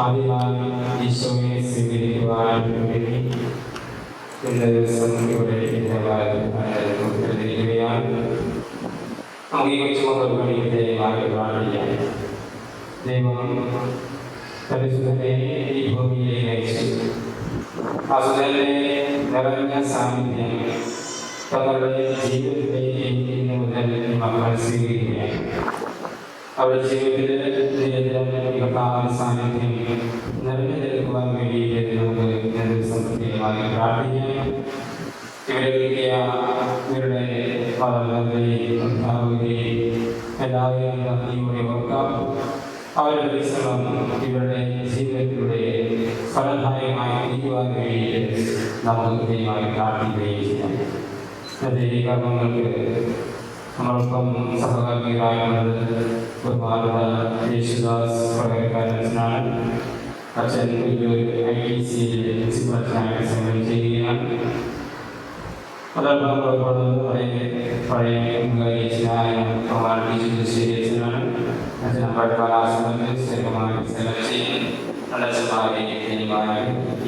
ആദ്യമായി ഈശോയെ സ്വീകരിക്കുവാൻ വേണ്ടി ഇന്നത്തെ ദിവസം ഇവിടെ പ്രാർത്ഥിക്കാം. ദൈവം പരിശുദ്ധനെ ഈ ഭൂമിയിലേക്ക് അയച്ചു. അതുതന്നെ നിറഞ്ഞ സാന്നിധ്യം തങ്ങളുടെ ജീവിതത്തെ ഇന്ന് മുതൽ മക്കൾ സ്വീകരിക്കുകയാണ്. അവരുടെ ജീവിതത്തിൽ സാന്നിധ്യം നിറഞ്ഞു നിൽക്കുവാൻ വേണ്ടിയിട്ട് നമുക്ക് സംതൃപ്തികരമായി പ്രാർത്ഥിക്കാം. ഇവരുടെ എല്ലാവരെയും നന്ദിയോടെ ഓർക്കാം. അവരുടെ പരിശ്രമം ഇവരുടെ ജീവിതത്തിലൂടെ ഫലദായകമായി തീരുവാൻ വേണ്ടിയിട്ട് നമുക്ക് കൃത്യമായി പ്രാർത്ഥിക്കുകയും ചെയ്യാം. ഈ കർമ്മങ്ങൾക്ക് നമ്മളൊപ്പം സഹകാരികളായുള്ളത് ബഹുമാനപ്പെട്ട യേശുദാസ് പ്രകടനക്കാരനാണ്. അച്ഛൻ IPC പ്രിൻസിപ്പൽ സേവനം ചെയ്യുകയാണ്. അതോടൊപ്പം പഴയ ശരിയച്ഛനാണ്. അച്ഛൻ പഴയകാലാശ്രമത്തിൽ സ്ഥിരമായി സേവനം ചെയ്യും. അച്ഛന്മാരെ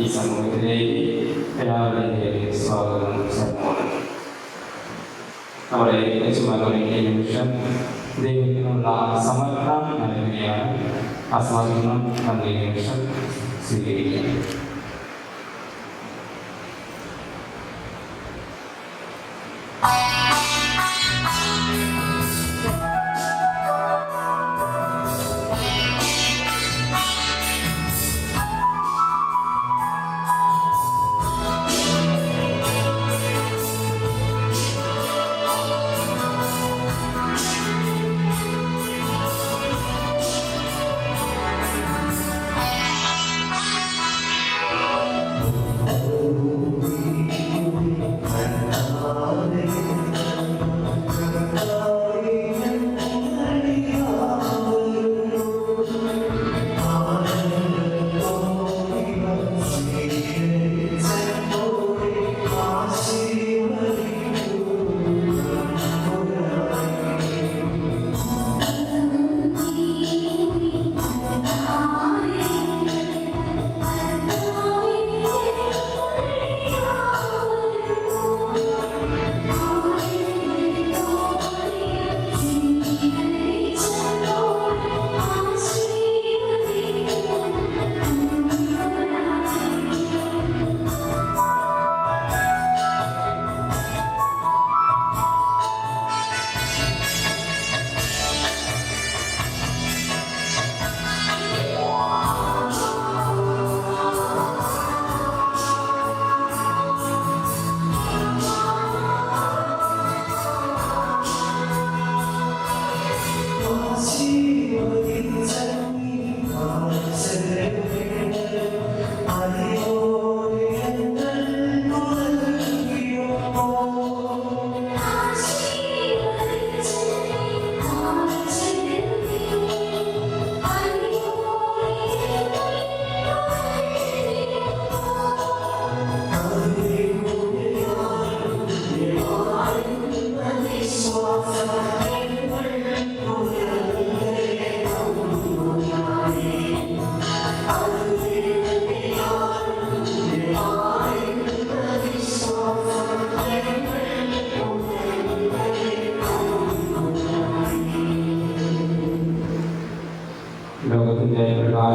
ഈ സമൂഹത്തിലേക്ക് എല്ലാവരുടെയും സ്വാഗതം സമൂഹം. നമ്മുടെ യജമാനൊരുക്കിയ നിമിഷം ദൈവത്തിനുള്ള സമർപ്പണം നൽകുകയാണ്. ആ സമർപ്പണം നൽകിയ നിമിഷം സ്വീകരിക്കുക.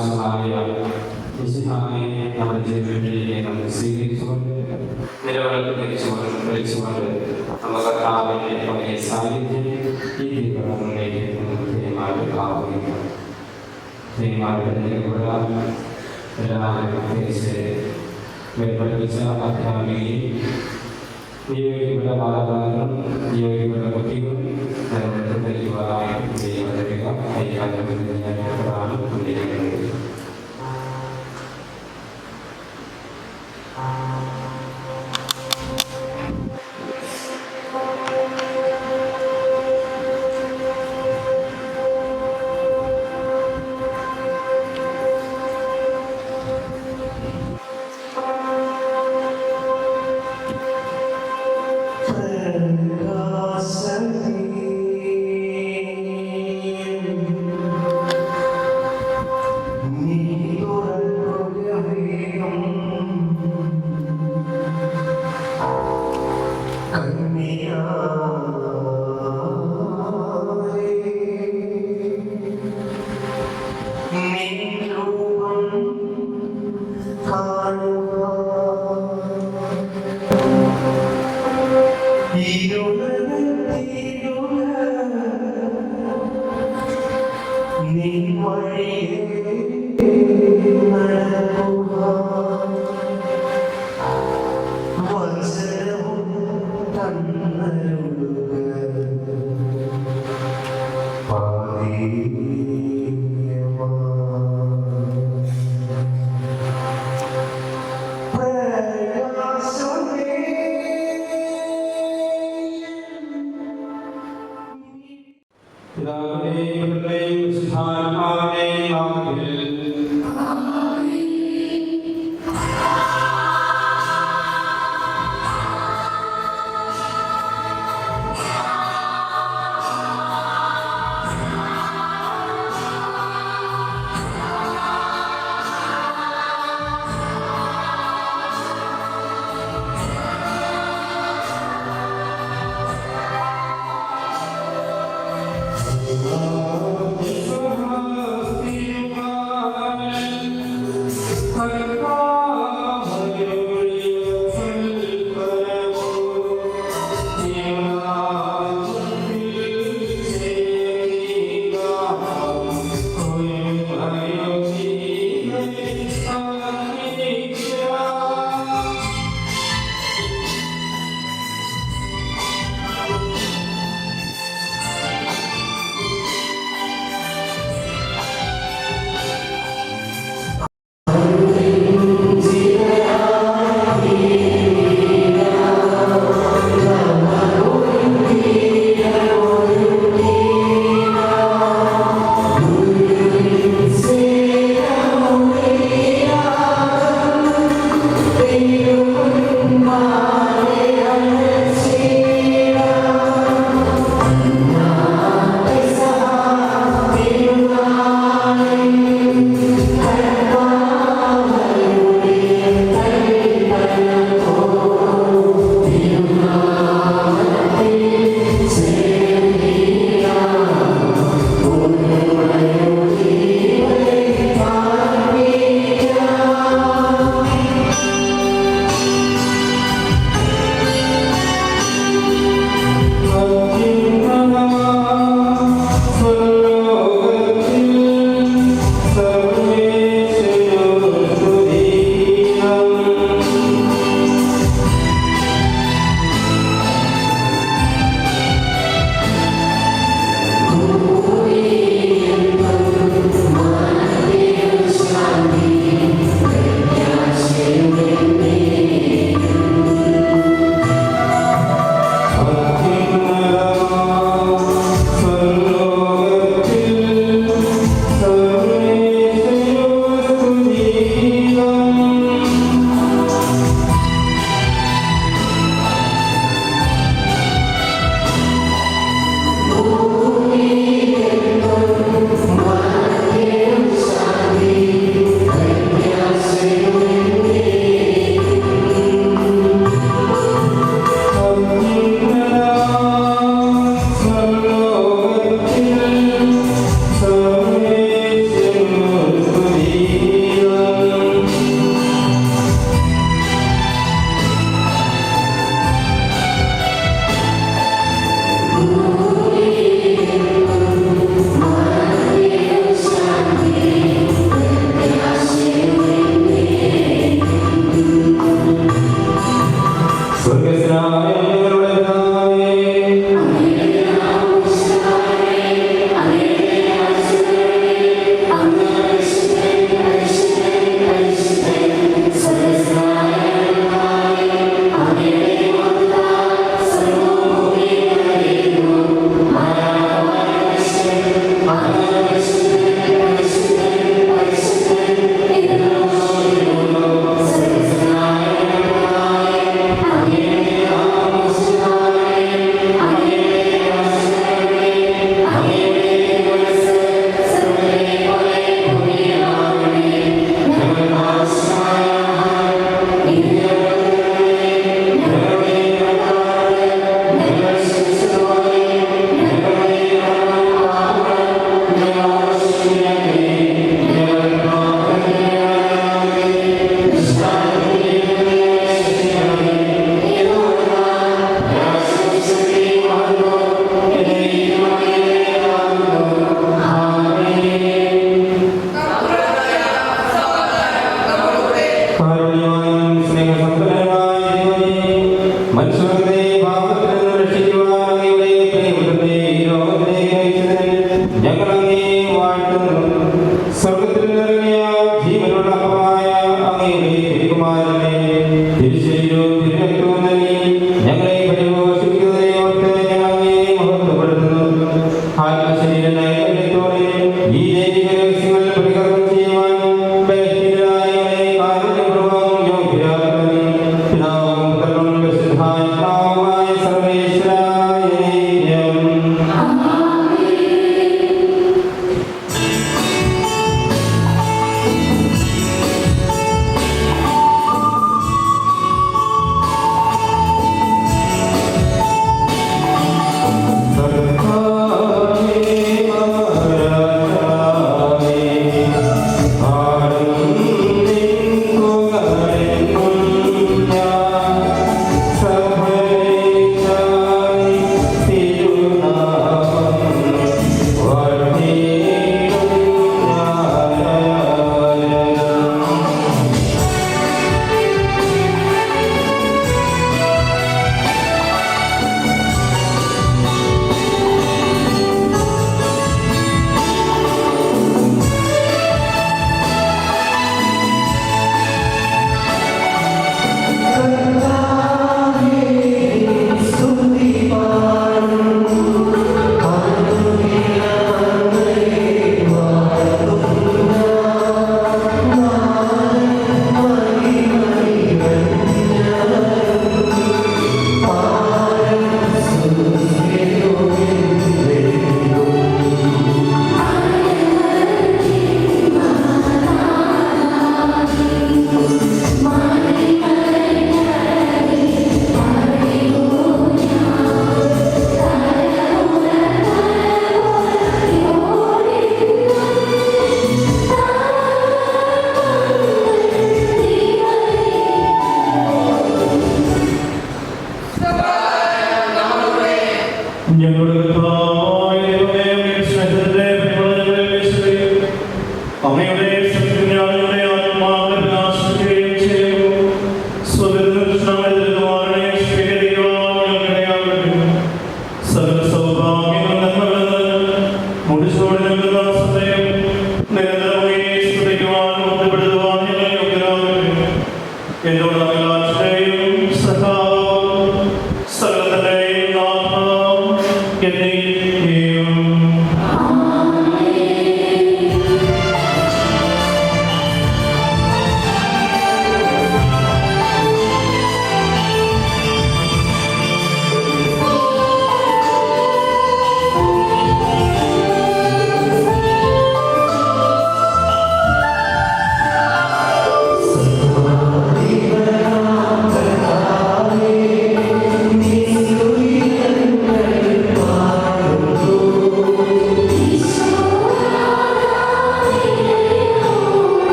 അവകാശമായ മിശിഹായെ നമ്മുടെ ജീവിതത്തിലേക്ക് നമുക്ക് സ്വീകരിച്ചുകൊണ്ട് നിലവിളക്ക് ധരിച്ചുകൊണ്ട് നമ്മുടെ കർത്താവിൻ്റെ വലിയ സാന്നിധ്യം ഈ ദീപങ്ങളിലേക്ക് നമുക്ക് തീരുമാനമാവുകയാണ്. തീരുമാനത്തിലുള്ള എല്ലാവരും തിരിച്ച് വെളിപ്പെടുത്തിച്ച അധ്യാപികയും നിയോഗിക്കപ്പെട്ട മാതാപിതാക്കളും നിയോഗിക്കപ്പെട്ട കുട്ടികളും ധരിക്കുവാനായി ദൈവം കൈകാര്യമാണ് കൊണ്ടിരിക്കുന്നത്.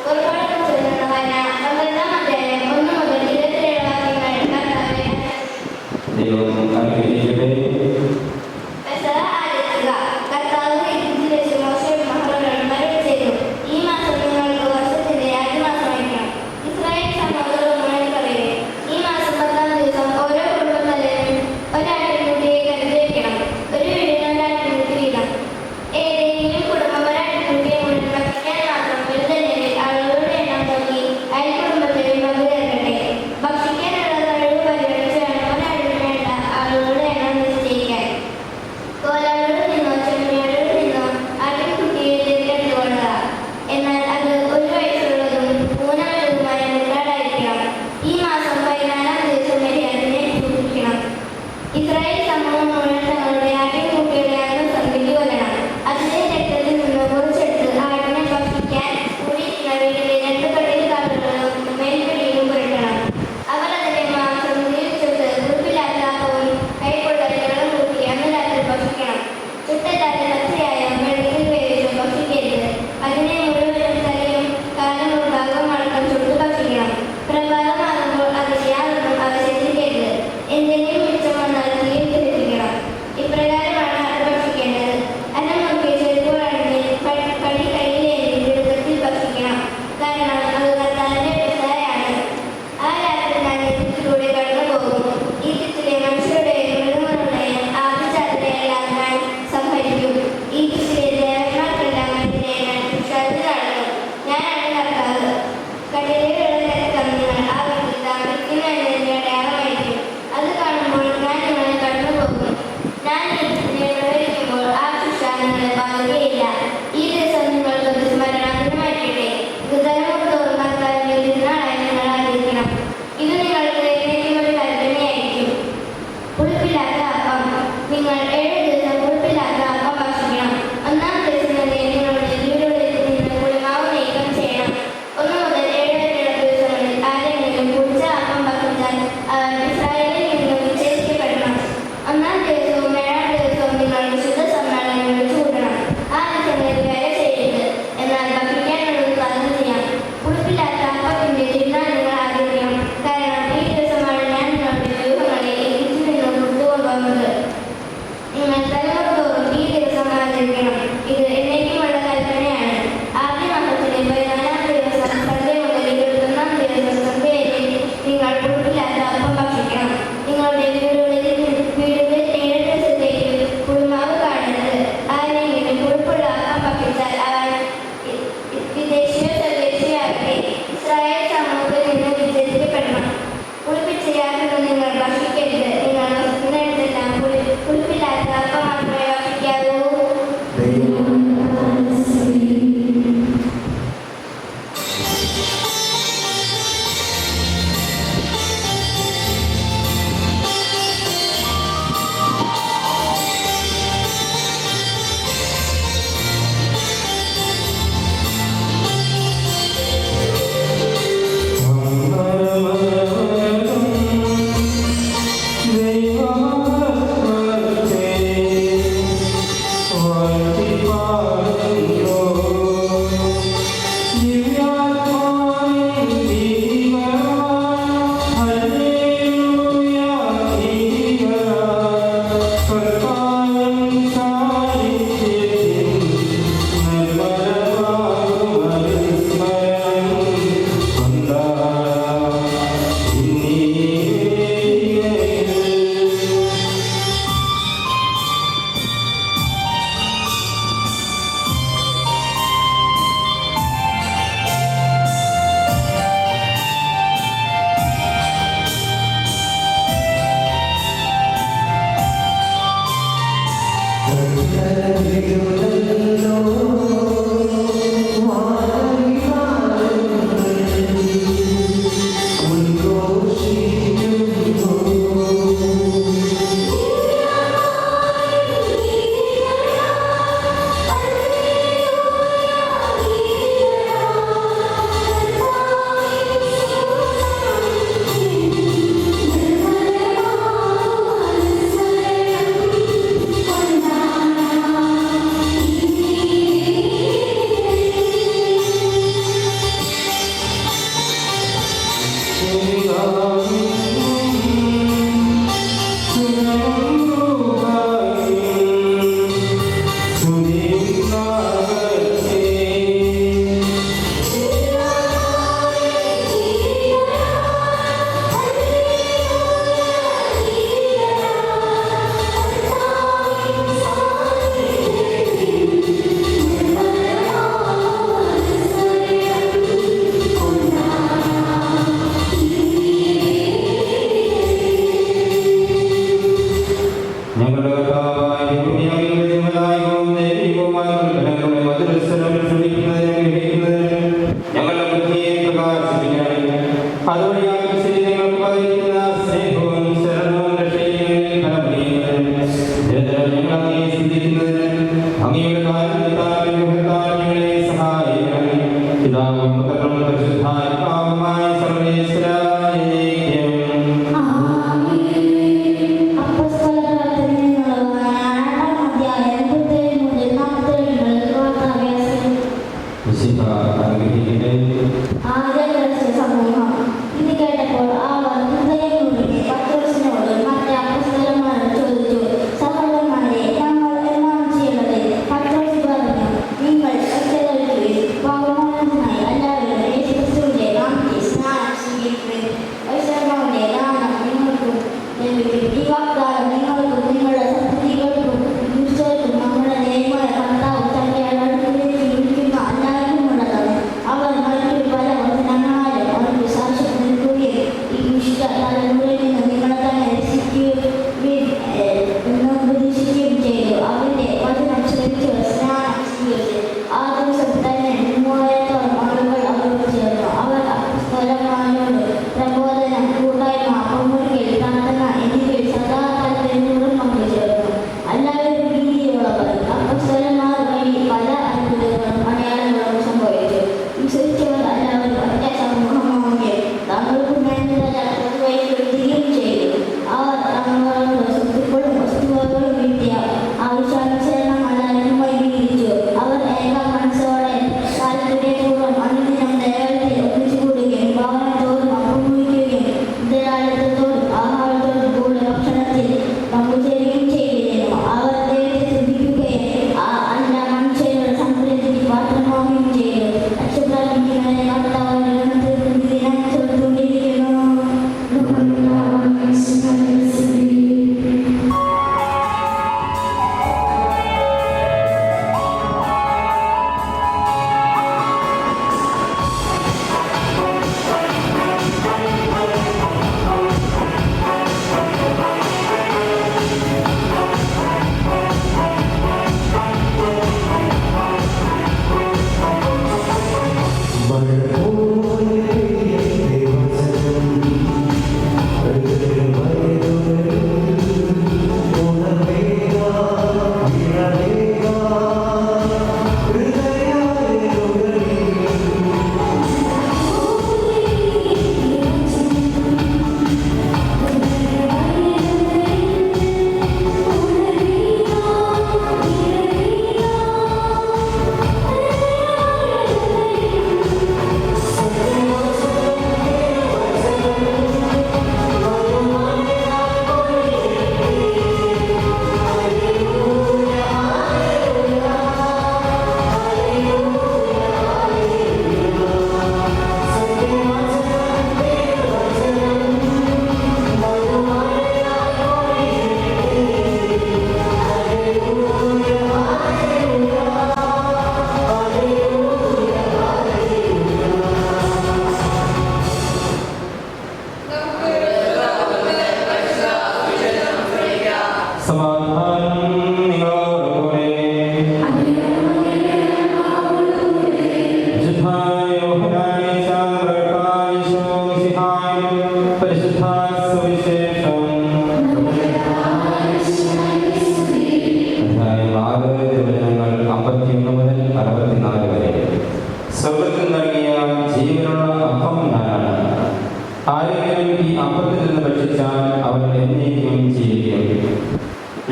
Berkat kebenarannya, പിതാവും പുത്രനും പരിശുദ്ധാത്മാവുമായ സർവ്വേശ്വരായിരിക്കും.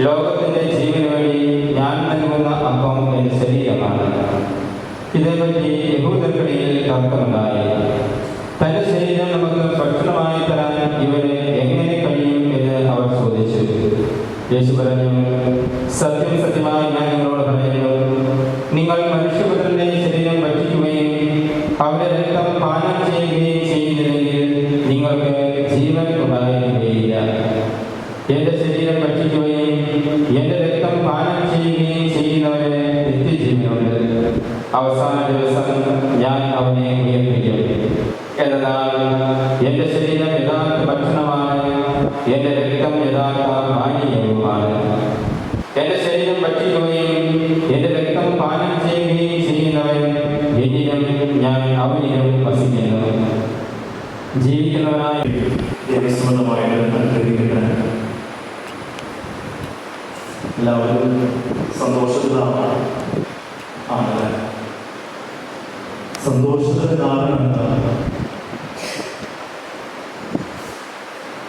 ലോകത്തിന്റെ ജീവന് വേണ്ടി ഞാൻ നൽകുന്ന അപ്പം എന്റെ ശരീരമാണ്. ഇതേപറ്റി യഹൂദർക്കിടയിൽ തർക്കമുണ്ടായി. തന്റെ ശരീരം നമുക്ക് ഭക്ഷണമായി തരാൻ ഇവരെ എങ്ങനെ കഴിയും എന്ന് അവർ ചോദിച്ചു. യേശു പറഞ്ഞു, സത്യം സത്യമായി ഞാൻ നിങ്ങളോട് പറയുന്നു, നിങ്ങൾ മനുഷ്യപുത്രന്റെ ശരീരം ഭക്ഷിക്കുകയും അവരുടെ രക്തം പാനം ചെയ്യുകയും ചെയ്യുന്നില്ലെങ്കിൽ നിങ്ങൾക്ക് ജീവൻ ഉണ്ടായിരിക്കുകയില്ല. എന്റെ ശരീരം ഭക്ഷിക്കുകയും എന്റെ രക്തം പാനം ചെയ്യുകയും ചെയ്യുന്നവന് നിത്യജീവനുണ്ട്. അവസാന ദിവസം ഞാൻ അവനെ ഉയർപ്പിക്കും. എന്നാൽ എന്റെ ശരീരം യഥാർത്ഥ ഭക്ഷണമാണ്, എന്റെ രക്തം യഥാർത്ഥ പാനീയവുമാണ്. എന്റെ ശരീരം ഭക്ഷിക്കുകയും എന്റെ രക്തം പാനം ചെയ്യുകയും ചെയ്യുന്നവൻ എന്നിലും ഞാൻ അവനിലും വസിക്കുന്നു. ജീവിക്കുന്നവനായി എല്ലാവരും സന്തോഷത്തിലാണ്. സന്തോഷത്തിന് കാരണം എന്താണ്?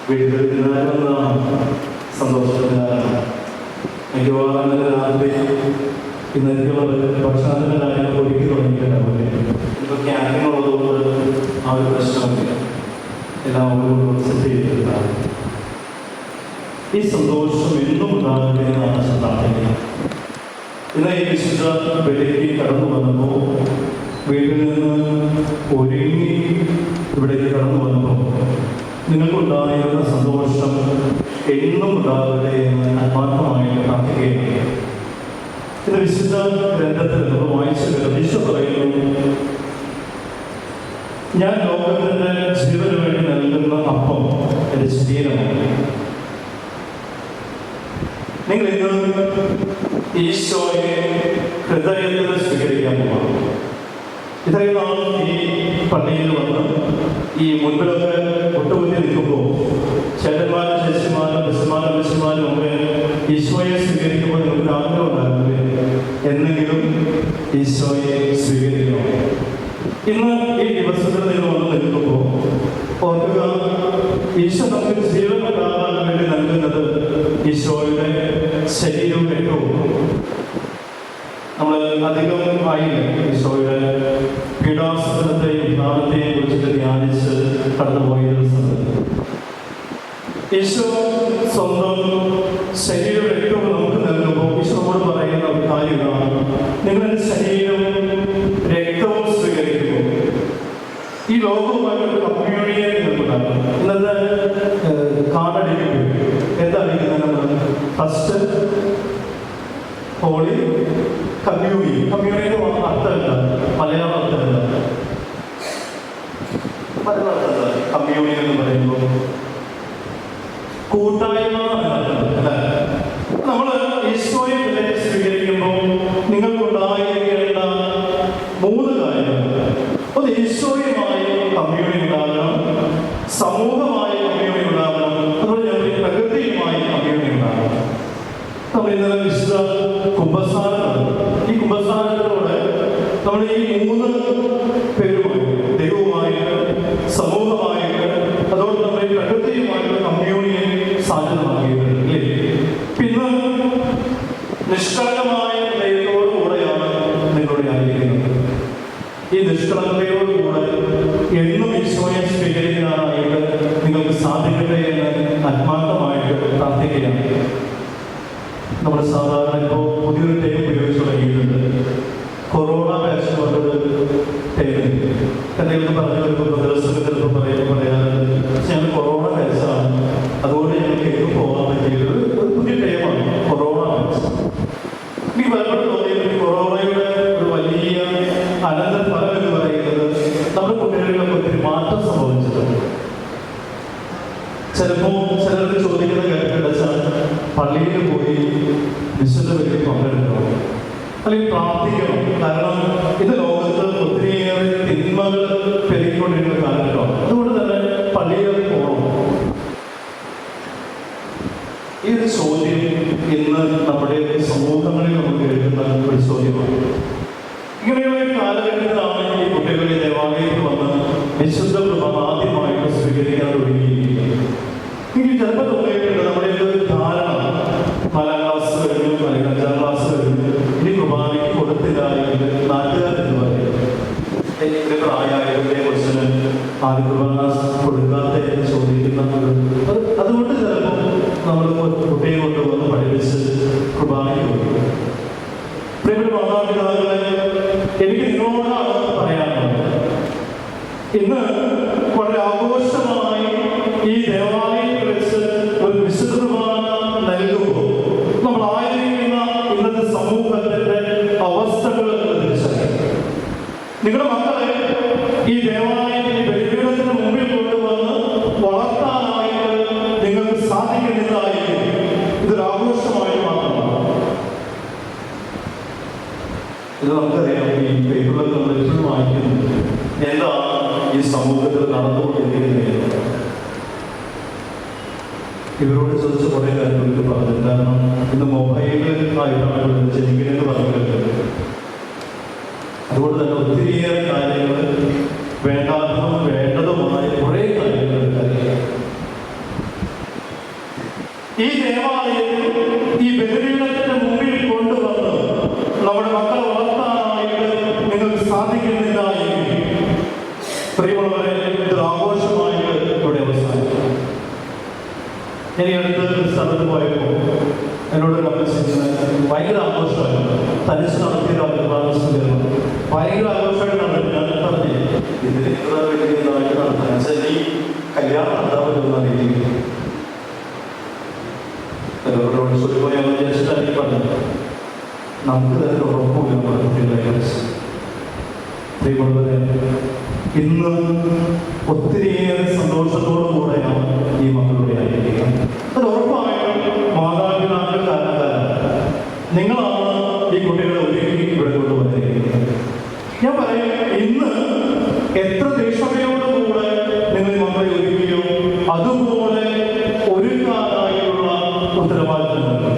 വീട്ടിലെന്നാണ് സന്തോഷത്തിന് കാരണം. മിക്കവാറും രാത്രി ഇന്നൊക്കെയുള്ള ഭക്ഷണത്തിൻ്റെ കാര്യങ്ങൾ ഒരുക്കി തുടങ്ങിയിട്ടുണ്ടാവില്ലേ? ഇപ്പോൾ ക്യാൻറ്റീൻ ഉള്ളതുകൊണ്ട് ആ ഒരു പ്രശ്നമൊക്കെ എല്ലാം അവരോട് സെറ്റ് ചെയ്തിട്ടുണ്ടാകും. ഈ സന്തോഷം എന്നും ഉണ്ടാകട്ടെ എന്നാണ് പ്രാർത്ഥിക്കുന്നത്. ഇന്ന് ഈ വിശുദ്ധ വെളിക്ക് കടന്നു വന്നപ്പോൾ, വീട്ടിൽ നിന്ന് ഒരുങ്ങി ഇവിടേക്ക് കടന്നു വന്നപ്പോൾ നിങ്ങൾക്കുണ്ടായിരുന്ന സന്തോഷം എന്നും ഉണ്ടാകട്ടെ എന്ന് ആത്മാർത്ഥമായിട്ട് പ്രാർത്ഥിക്കുകയാണ്. ഇത് വിശുദ്ധ ഗ്രന്ഥത്തിൽ നമ്മൾ വായിച്ചു ഈശോ പറയുന്നു, ഞാൻ ലോകത്തിന്റെ ജീവന് വേണ്ടി നൽകുന്ന അപ്പം എൻ്റെ ശരീരമാണ്. നിങ്ങൾ ഇന്ന് ഈശോയെ ഹൃദയത്തിൽ സ്വീകരിക്കാൻ പോകണം. ഇത്രയും നാൾ ഈ പള്ളിയിൽ വന്ന് ഈ മുൻപിലൊക്കെ ഒട്ടുകുത്തി നിൽക്കുമ്പോൾ ചേട്ടന്മാരും ചേച്ചിമാരും ബിസുമാരും ഒക്കെ ഈശോയെ സ്വീകരിക്കുമ്പോൾ നിങ്ങൾക്ക് ആഗ്രഹം ഉണ്ടാകില്ലേ? എന്നെങ്കിലും ഈശോയെ സ്വീകരിക്കണം. ഇന്ന് ഈ ദിവസത്തിൽ നിങ്ങൾ വന്ന് നിൽക്കുമ്പോൾ ഓർക്കുക, ഈശോ നമുക്ക് ജീവൻ ഉണ്ടാകാൻ വേണ്ടി നൽകുന്നത് ഈശോയുടെ ശരീരവും രക്തവും. നമ്മൾ അധികം ആയില്ല ഈശോയുടെ പീഡാസനത്തെയും പ്രാണത്തെയും കുറിച്ചിട്ട് ധ്യാനിച്ച് കടന്നുപോയ ദിവസം. ഈശോ സ്വന്തം ശരീരവും രക്തവും നമുക്ക് നൽകുമ്പോൾ ഈശോയോട് പറയുന്ന ഒരു കാര്യമാണ്, നിങ്ങളുടെ ശരീരവും രക്തവും സ്വീകരിക്കുമ്പോൾ ഈ ലോകവുമായിട്ട് കമ്മ്യൂണിയൻ നിങ്ങൾക്കുണ്ടാകും. ഇന്നത്തെ കാർഡടിക്കുമ്പോൾ എന്താ അടിക്കുന്നത്? നമ്മൾ ഫസ്റ്റ് ഹോളി കമ്മ്യൂണിയൻ. കമ്മ്യൂണിയൻ്റെ അർത്ഥമില്ല, മലയാള അർത്ഥമില്ല. മലയാള അർത്ഥമില്ല. കമ്മ്യൂണിയൻ എന്ന് പറയുമ്പോൾ കൂട്ടായ്മ അല്ലേ? നമ്മൾ ഈശോയെ സ്വീകരിക്കുമ്പോൾ നിങ്ങൾക്കുണ്ടായിരിക്കേണ്ട 3 കാര്യങ്ങൾ. ഒന്ന്, ഈശോയുമായി കമ്മ്യൂണിയൻ ഉണ്ടാകണം, സമൂഹമായി കമ്മ്യൂണിയൻ ഉണ്ടാകണം, അതുപോലെ ഞങ്ങൾ പ്രകൃതിയുമായി കമ്മ്യൂണിയൻ ഉണ്ടാകണം. നമ്മൾ ഇന്നലെ വിശുദ്ധ കുംഭസാരം, ഈ കുംഭസാരത്തിലൂടെ നമ്മൾ ഈ 3 പേരുമായി, ദൈവവുമായിട്ട്, സമൂഹമായിട്ട്, അതുകൊണ്ട് നമ്മൾ ഈ പ്രകൃതിയുമായിട്ട് കമ്മ്യൂണിയൻ സാധ്യതമാക്കിയിട്ടുണ്ട്. പിന്നെ നിഷ്കളങ്കമായ ദൈവത്തോടുകൂടെയാണ് നിങ്ങളുടെ ആയിരിക്കുന്നത്. ഈ നിഷ്കളങ്കതയോടുകൂടെ എന്നും ഈശോയെ സ്വീകരിക്കാനായിട്ട് നിങ്ങൾക്ക് സാധിക്കട്ടെ എന്ന് ആത്മാർത്ഥമായിട്ട് പ്രാർത്ഥിക്കുകയാണ്. നമ്മൾ സാധാരണ ഇപ്പോൾ പുതിയൊരു ടൈം ഉപയോഗിച്ച് തുടങ്ങിയിട്ടുണ്ട്, കൊറോണ ബാച്ച് കൊണ്ടൊരു ടൈം. എന്തെങ്കിലും പറഞ്ഞു വരുമ്പോൾ ദിവസം ചിലപ്പോൾ പറയാറുണ്ട്, ഞങ്ങൾ കൊറോണ ബാച്ചാണ്, അതുകൊണ്ട് ഞങ്ങൾക്ക് എങ്ങും പോകാൻ പറ്റിയത് ഒരു പുതിയ ടൈമാണ് കൊറോണ ബാച്ച്. എനിക്ക് പലപ്പോഴും തോന്നിയത് കൊറോണയുടെ ഒരു വലിയ അനന്തരഫലം എന്ന് പറയുന്നത് നമ്മുടെ കുട്ടികളിലൊക്കെ ഒത്തിരി മാറ്റം സംഭവിച്ചിട്ടുണ്ട്. ചിലപ്പോൾ ചിലർക്ക് ചോദിക്കുന്ന കേട്ടിട്ടുണ്ടെച്ചാൽ പള്ളിയിൽ പോയി വിശുദ്ധ ബലിയിൽ പങ്കെടുക്കണം, അല്ലെങ്കിൽ പ്രാർത്ഥിക്കണം. കാരണം ഇത് ലോകത്ത് ഒത്തിരിയേറെ തിന്മകൾ പെരുകിക്കൊണ്ടിരിക്കുന്ന കാലഘട്ടമാണ്. അതുകൊണ്ട് തന്നെ പള്ളിയിൽ പോകണം. ഈ ഒരു ചോദ്യം ഇന്ന് നമ്മുടെ സമൂഹങ്ങളിൽ നമുക്ക് കേൾക്കുന്ന ഒരു ചോദ്യമാണ്. ഇങ്ങനെയുള്ള ഒരു കാലഘട്ടത്തിലാണ് ഈ കുട്ടികളെ ദേവാലയത്തിൽ വന്ന് വിശുദ്ധ കുർബാന ആദ്യമായിട്ട് സ്വീകരിക്കാൻ തുടങ്ങിയിരിക്കുന്നത്. എനിക്ക് ചിലപ്പോൾ തോന്നിയിട്ടുണ്ട്, നമ്മുടെ ഒരു ധാരണ 4ാം ക്ലാസ് കഴിഞ്ഞു, അല്ലെങ്കിൽ 5ാം ക്ലാസ് കഴിഞ്ഞു, ഇനി കുർബാനയ്ക്ക് കൊടുത്തില്ല എങ്കിൽ നാട്ടുകാരെന്ന് പറയും, ഒരു പ്രായമായതിനെ ക്വസ്റ്റ്യന് ആദ്യ കുർബാന കൊടുക്കാത്ത എന്ന് ചോദിക്കുന്നത്. അതുകൊണ്ട് ചിലപ്പോൾ നമ്മൾ കുട്ടിയെ കൊണ്ടുവന്ന് പഠിപ്പിച്ച് കുർബാനയ്ക്ക് കൊടുക്കും. പ്രിയപ്പെട്ട മാതാപിതാക്കളെ, എനിക്ക് നിങ്ങളോടാണ് പറയാനുള്ളത്. ഇന്ന് വളരെ ആഘോഷമായി ഈ ദേവാലയത്തിൽ വെച്ച് ഒരു വിശുദ്ധ കുർബാന നൽകുമ്പോൾ നമ്മൾ ആയിരിക്കുന്ന ഇന്നത്തെ സമൂഹത്തിന്റെ അവസ്ഥകൾ തിരിച്ചറിയും. നിങ്ങളുടെ മക്കളെ ഈ ദേവാലയത്തിൽ ബലിപീഠത്തിന് മുമ്പിൽ കൊണ്ടുവന്ന് വളർത്താനായിട്ട് നിങ്ങൾക്ക് സാധിക്കുന്നില്ലായിരിക്കും. ഇതൊരു ആഘോഷമായി മാത്രമാണ്. ഇത് നമുക്കറിയാം, ഈ പേപ്പറിലൊക്കെ നമ്മൾ എപ്പോഴും വായിക്കുന്നുണ്ട് എന്താണ് ഈ സമൂഹത്തിൽ നടന്നുകൊണ്ടിരിക്കുന്നത്. ഇവരോട് ചോദിച്ച കുറേ കാര്യങ്ങൾ പറഞ്ഞു. കാരണം ഇന്ന് മൊബൈലായിട്ടാണ് ജനിക്കണമെന്ന് പറഞ്ഞിട്ടുണ്ട്. അതുകൊണ്ട് തന്നെ ഒത്തിരിയേറെ കാര്യങ്ങൾ പ്രിയമുള്ളവരെ, ഇതൊരു ആഘോഷമായിട്ട് ഇവിടെ അവസാനിക്കും. ഇനി അടുത്ത് സ്ഥലത്ത് പോയപ്പോൾ എന്നോട് കമ്മിച്ചിരുന്നത് ഭയങ്കര ആഘോഷമായിരുന്നു. തനിച്ച് നടത്തിയ അഭിപ്രായം ഭയങ്കര ആഘോഷമായിട്ട് നടത്തി. ഞാൻ പറഞ്ഞു, ഇതിന് ഇത്ര വലിയതായിട്ട് നടത്താൻ ഈ കല്യാണം ഉണ്ടാവുമെന്ന് അറിയില്ല. വിചാരിച്ചിട്ടാണ് പറഞ്ഞത്. നമുക്ക് തന്നെ ഉറപ്പില്ല നമ്മുടെ കുട്ടികളെ. പ്രിയമുള്ളവരെ, ഇന്ന് ഒത്തിരിയേറെ സന്തോഷത്തോടു കൂടെയാണ് ഈ മക്കളുടെ ആയിരിക്കുക. അത് ഉറപ്പായും മാതാപിതാക്കൾ കാരണക്കാരാണ്. നിങ്ങളാണ് ഈ കുട്ടികളെ ഒരുക്കി ഇവിടെ കൊണ്ടുവന്നിരിക്കുന്നത്. ഞാൻ പറയാം, ഇന്ന് എത്ര ദേഷ്യതയോടുകൂടെ നിങ്ങൾ മക്കളെ ഒരുക്കിയോ അതുപോലെ ഒരുക്കാനായിട്ടുള്ള ഉത്തരവാദിത്തമുണ്ട്.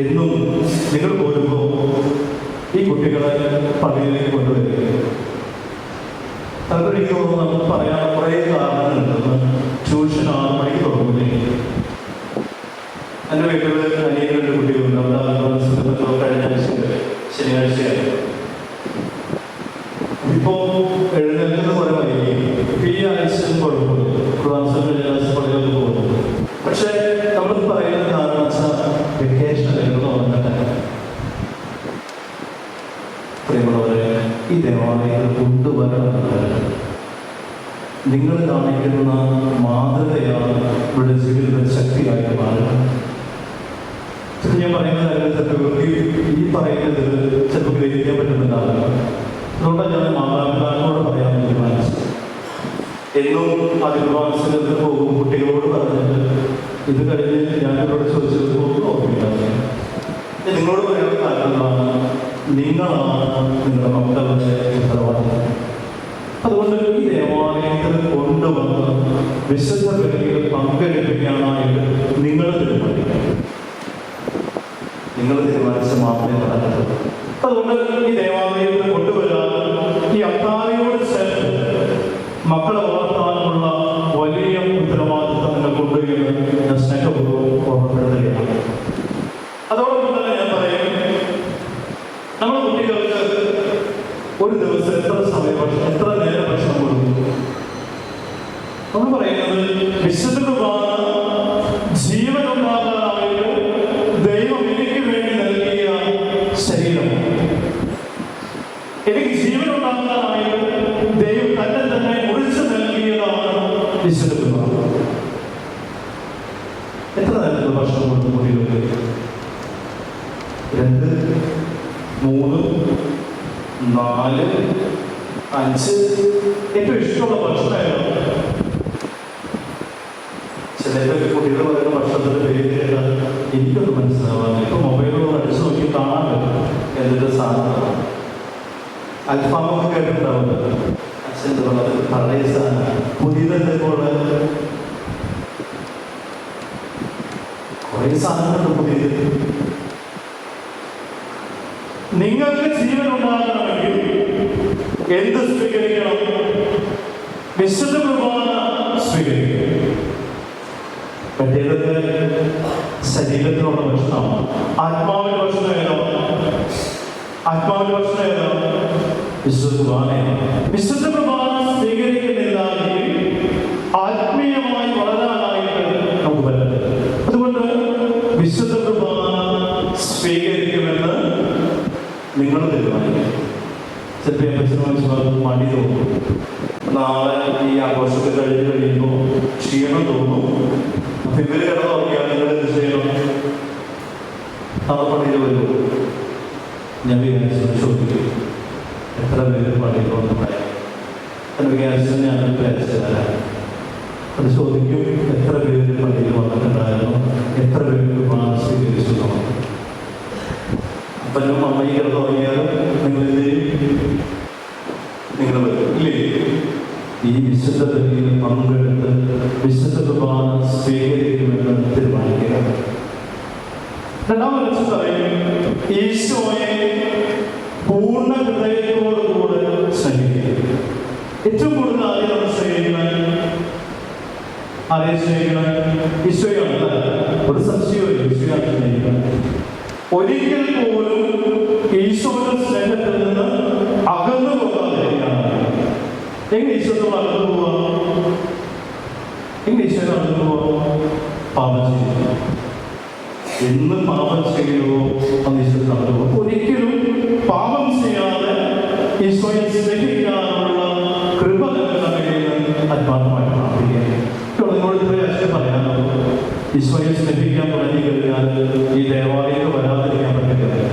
എന്നും നിങ്ങൾ പോരുമ്പോൾ ഈ കുട്ടികളെ പള്ളിയിലേക്ക് കൊണ്ടുവരിക. അതൊരു എനിക്ക് തോന്നുന്നു നമുക്ക് പറയാൻ കുറേ കാരണങ്ങളുണ്ടെന്ന്. ട്യൂഷൻ 6 മണിക്ക് തുടങ്ങുന്നില്ല. എൻ്റെ വീട്ടിൽ അനിയൻ്റെ കുട്ടികളുണ്ട്. അവിടെ കഴിഞ്ഞ ശനിയാഴ്ചയായി. ഇപ്പോൾ എഴുന്നേൽക്കുന്നത് കുറേ വൈകി. ഈ ആഴ്ചയും കുഴപ്പമില്ല. പള്ളികളിൽ പോകുന്നു. പക്ഷേ നമ്മൾ പറയുന്ന കാരണം വെച്ചാൽ വെക്കേഷൻ എന്ന് പറഞ്ഞിട്ട് പ്രിയമുള്ളവരെ, ഈ ദേവാലയത്തിൽ കൊണ്ടുവരണമെന്നുള്ളത് നിങ്ങൾ കാണിക്കുന്ന മാതൃകയാണ് ഇവിടെ ജീവിതത്തിൽ ശക്തിയായിട്ട് മാറുന്നത്. ഞാൻ പറയുന്ന കാര്യത്തിൽ ഈ പറയുന്നത് ചിലപ്പോൾ ഗ്രഹിക്കാൻ പറ്റുന്നുണ്ടാവില്ല. അതുകൊണ്ടാണ് ഞാൻ മാതാപിതാക്കളോട് പറയാൻ തീരുമാനിച്ചത്. എന്നും അതിർവാസത്തിൽ പോകും കുട്ടികളോട് പറഞ്ഞിട്ട് ഇത് കഴിഞ്ഞ് ഞാനിവരോട് ചോദിച്ചത് ഓർമ്മിക്കാതെ നിങ്ങളോട് പറയാൻ കാരണമാണ് നിങ്ങളാണ് നിങ്ങളുടെ മക്കളുടെ ഉത്തരവാദിത്വം. അതുകൊണ്ട് ഈ ദേവാലയത്തിൽ കൊണ്ടുവന്ന് വിശുദ്ധ ബലിയിൽ പങ്കെടുപ്പിക്കാനായിട്ട് നിങ്ങൾ തീരുമാനിക്കണം. നിങ്ങൾ തീരുമാനിച്ച മാത്രമേ നടക്കത്തുള്ളൂ. അതുകൊണ്ട് ഈ ദേവാലയത്തിൽ കൊണ്ടുവരാൻ ഈ അത്താഴയോട് ചേർത്ത് മക്കളെ വളർത്താനുള്ള വലിയ ഉത്തരവാദിത്വം നിങ്ങൾക്കുണ്ട് എന്ന് ഞാൻ സ്നേഹപൂർവ്വം ഓർമ്മപ്പെടുത്തുകയാണ്. അതോടൊപ്പം തന്നെ ഞാൻ പറയും, നമ്മുടെ കുട്ടികൾക്ക് ഒരു ദിവസം എത്ര നേരം ഭക്ഷണം കൊടുക്കും? നമ്മൾ പറയുന്നത് വിശുദ്ധ കുർബാന ജീവനുണ്ടാകാനായിട്ട് ദൈവം എനിക്ക് വേണ്ടി നൽകിയ ശരീരമാണ്. എനിക്ക് ജീവനുണ്ടാകാനായിട്ട് ദൈവം തന്നെ മുറിച്ച് നൽകിയതാണ് വിശുദ്ധ കുർബാന. എത്ര നേരത്തെ ഭക്ഷണം കൊടുത്തു കുട്ടികൾക്ക്? 2, 3, 4, 5 ഏറ്റവും ഇഷ്ടമുള്ള ഭക്ഷണമായിരുന്നു. ചിലപ്പോൾ കുട്ടികൾ പറയുന്ന ഭക്ഷണത്തിൻ്റെ പേര് കേട്ടാൽ എനിക്കൊന്നും മനസ്സിലാവാറില്ല. ഇപ്പോൾ മൊബൈലുകൾ അടിച്ചു നോക്കി കാണാൻ പറ്റും എന്തൊക്കെ സാധനമാണ്. അൽഫാമൊക്കെ കേട്ടിട്ടുണ്ടാവുന്നത് അച്ഛൻ്റെ വളരെ പഴയ സാധനം. പുതിയതെന്തൊക്കെ കുറേ സാധനങ്ങളുണ്ട് പുതിയത്. നിങ്ങൾക്ക് ജീവൻ ഉണ്ടാകണമെങ്കിൽ എന്ത് സ്വീകരിക്കണം? വിശുദ്ധ കുർബാന സ്വീകരിക്കണം. മറ്റേതൊക്കെ ശരീരത്തിനുള്ള ഭക്ഷണമാണ്. ആത്മാവിന്റെ ഭക്ഷണം ഏതാണ്? ആത്മാവിന്റെ ഭക്ഷണം ഏതാണ്? വിശുദ്ധ കുർബാനയാണ്. വിശുദ്ധ കുർബാന സ്വീകരിക്കുന്നില്ല എങ്കിൽ ആത്മീയമായി വളരാനായിട്ട് നമുക്ക് പറ്റത്തില്ല. അതുകൊണ്ട് വിശുദ്ധ കുർബാന സ്വീകരിക്കുമെന്ന് നിങ്ങൾ തീരുമാനിക്കും. ചിലപ്പോൾ മടി തോന്നും. നാളെ ഈ ആഘോഷത്തിൽ കഴിഞ്ഞ് കഴിയുമ്പോൾ ക്ഷീണം തോന്നും. അപ്പൊ ഇവര് കിടന്നുറങ്ങിയാൽ നിങ്ങൾ എന്ത് ചെയ്യണം? നാളെ പള്ളിയിൽ വരുമോ? ഞാൻ ചോദിക്കും, എത്ര പേര് പള്ളിയിൽ വന്നുണ്ടായി? എന്റെ വികാസം ഞാൻ വിചാരിച്ചു തരാം. അത് ചോദിക്കും, എത്ര പേര് പള്ളിയിൽ വന്നിട്ടുണ്ടായിരുന്നു, എത്ര പേര് കുർബാന സ്വീകരിച്ചു. അപ്പനും അമ്മയും കിടന്നുറങ്ങിയാലും നിങ്ങൾ എന്ത് ചെയ്യും? നിങ്ങൾ വരും ഇല്ലേ? ഈ വിശുദ്ധ ബലിയിൽ പങ്കെടുത്ത് വിശുദ്ധ കുർബാന സ്വീകരിക്കുമെന്ന് തീരുമാനിക്കുക. രണ്ടാമത് പറയും, ഈശോയെ പൂർണ്ണ ഹൃദയത്തോടുകൂടെ സ്നേഹിക്കുക. ഏറ്റവും കൂടുതൽ ആദ്യം നമ്മൾ സ്നേഹിക്കണം. ആരെയും സ്നേഹിക്കണം? ഈശോയാണ്. ഒരു സംശയവും ഈശോയാണ് സ്നേഹിക്കണം. ഒരിക്കൽ പോലും ഈശോയുടെ സ്നേഹത്തിൽ നിന്ന് അകന്നു പോകാതിരിക്കുകയാണ്. എങ്ങനെ ഈശോയോട് അടുത്ത് പോവാം? എങ്ങനെ ഈശോയോട് അടുത്ത് പോവാം? പാപം ചെയ്യുക. എന്ന് പാപം ചെയ്യുമോ അന്ന് ഈശോയോട് അടുത്ത് പോകും. ഒരിക്കലും പാപം ചെയ്യാതെ ഈശോയെ സ്നേഹിക്കാനുള്ള കൃപ ആത്മാർത്ഥമായിട്ട് പ്രാർത്ഥിക്കുക. നിങ്ങളോട് ഇത്രയും അച്ഛൻ പറയാനുള്ളത്, ഈശോയെ സ്നേഹിക്കാൻ തുടങ്ങി കഴിഞ്ഞാൽ ഈ ദേവാലയത്തിൽ വരാതിരിക്കാൻ പറ്റില്ല.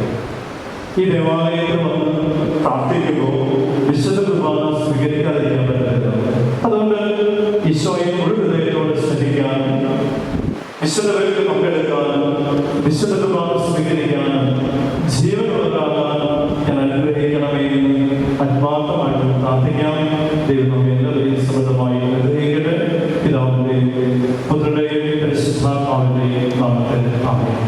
ഈ ദേവാലയത്തിൽ വന്ന് പ്രാർത്ഥിക്കുമ്പോൾ വിശുദ്ധ കുർബാന സ്വീകരിക്കാതിരിക്കാൻ പറ്റില്ല. അതുകൊണ്ട് ഈശോയെ ഒരു ഹൃദയത്തോടെ സ്നേഹിക്കാനും വിശുദ്ധ ബലിയിൽ പങ്കെടുക്കാനും വിശുദ്ധ കുർബാന സ്വീകരിക്കാനും ജീവനുള്ളതാകാനും ഞാൻ അനുഗ്രഹിക്കണമേ എന്ന് ആത്മാർത്ഥമായിട്ട് പ്രാർത്ഥിക്കാം. ദൈവം നമ്മെ എല്ലാവരെയും സമൃദ്ധമായി അനുഗ്രഹിക്കട്ടെ. പിതാവിന്റെയും പുത്രന്റെയും പരിശുദ്ധാത്മാവിന്റെയും നാമത്തിൽ ആമേൻ.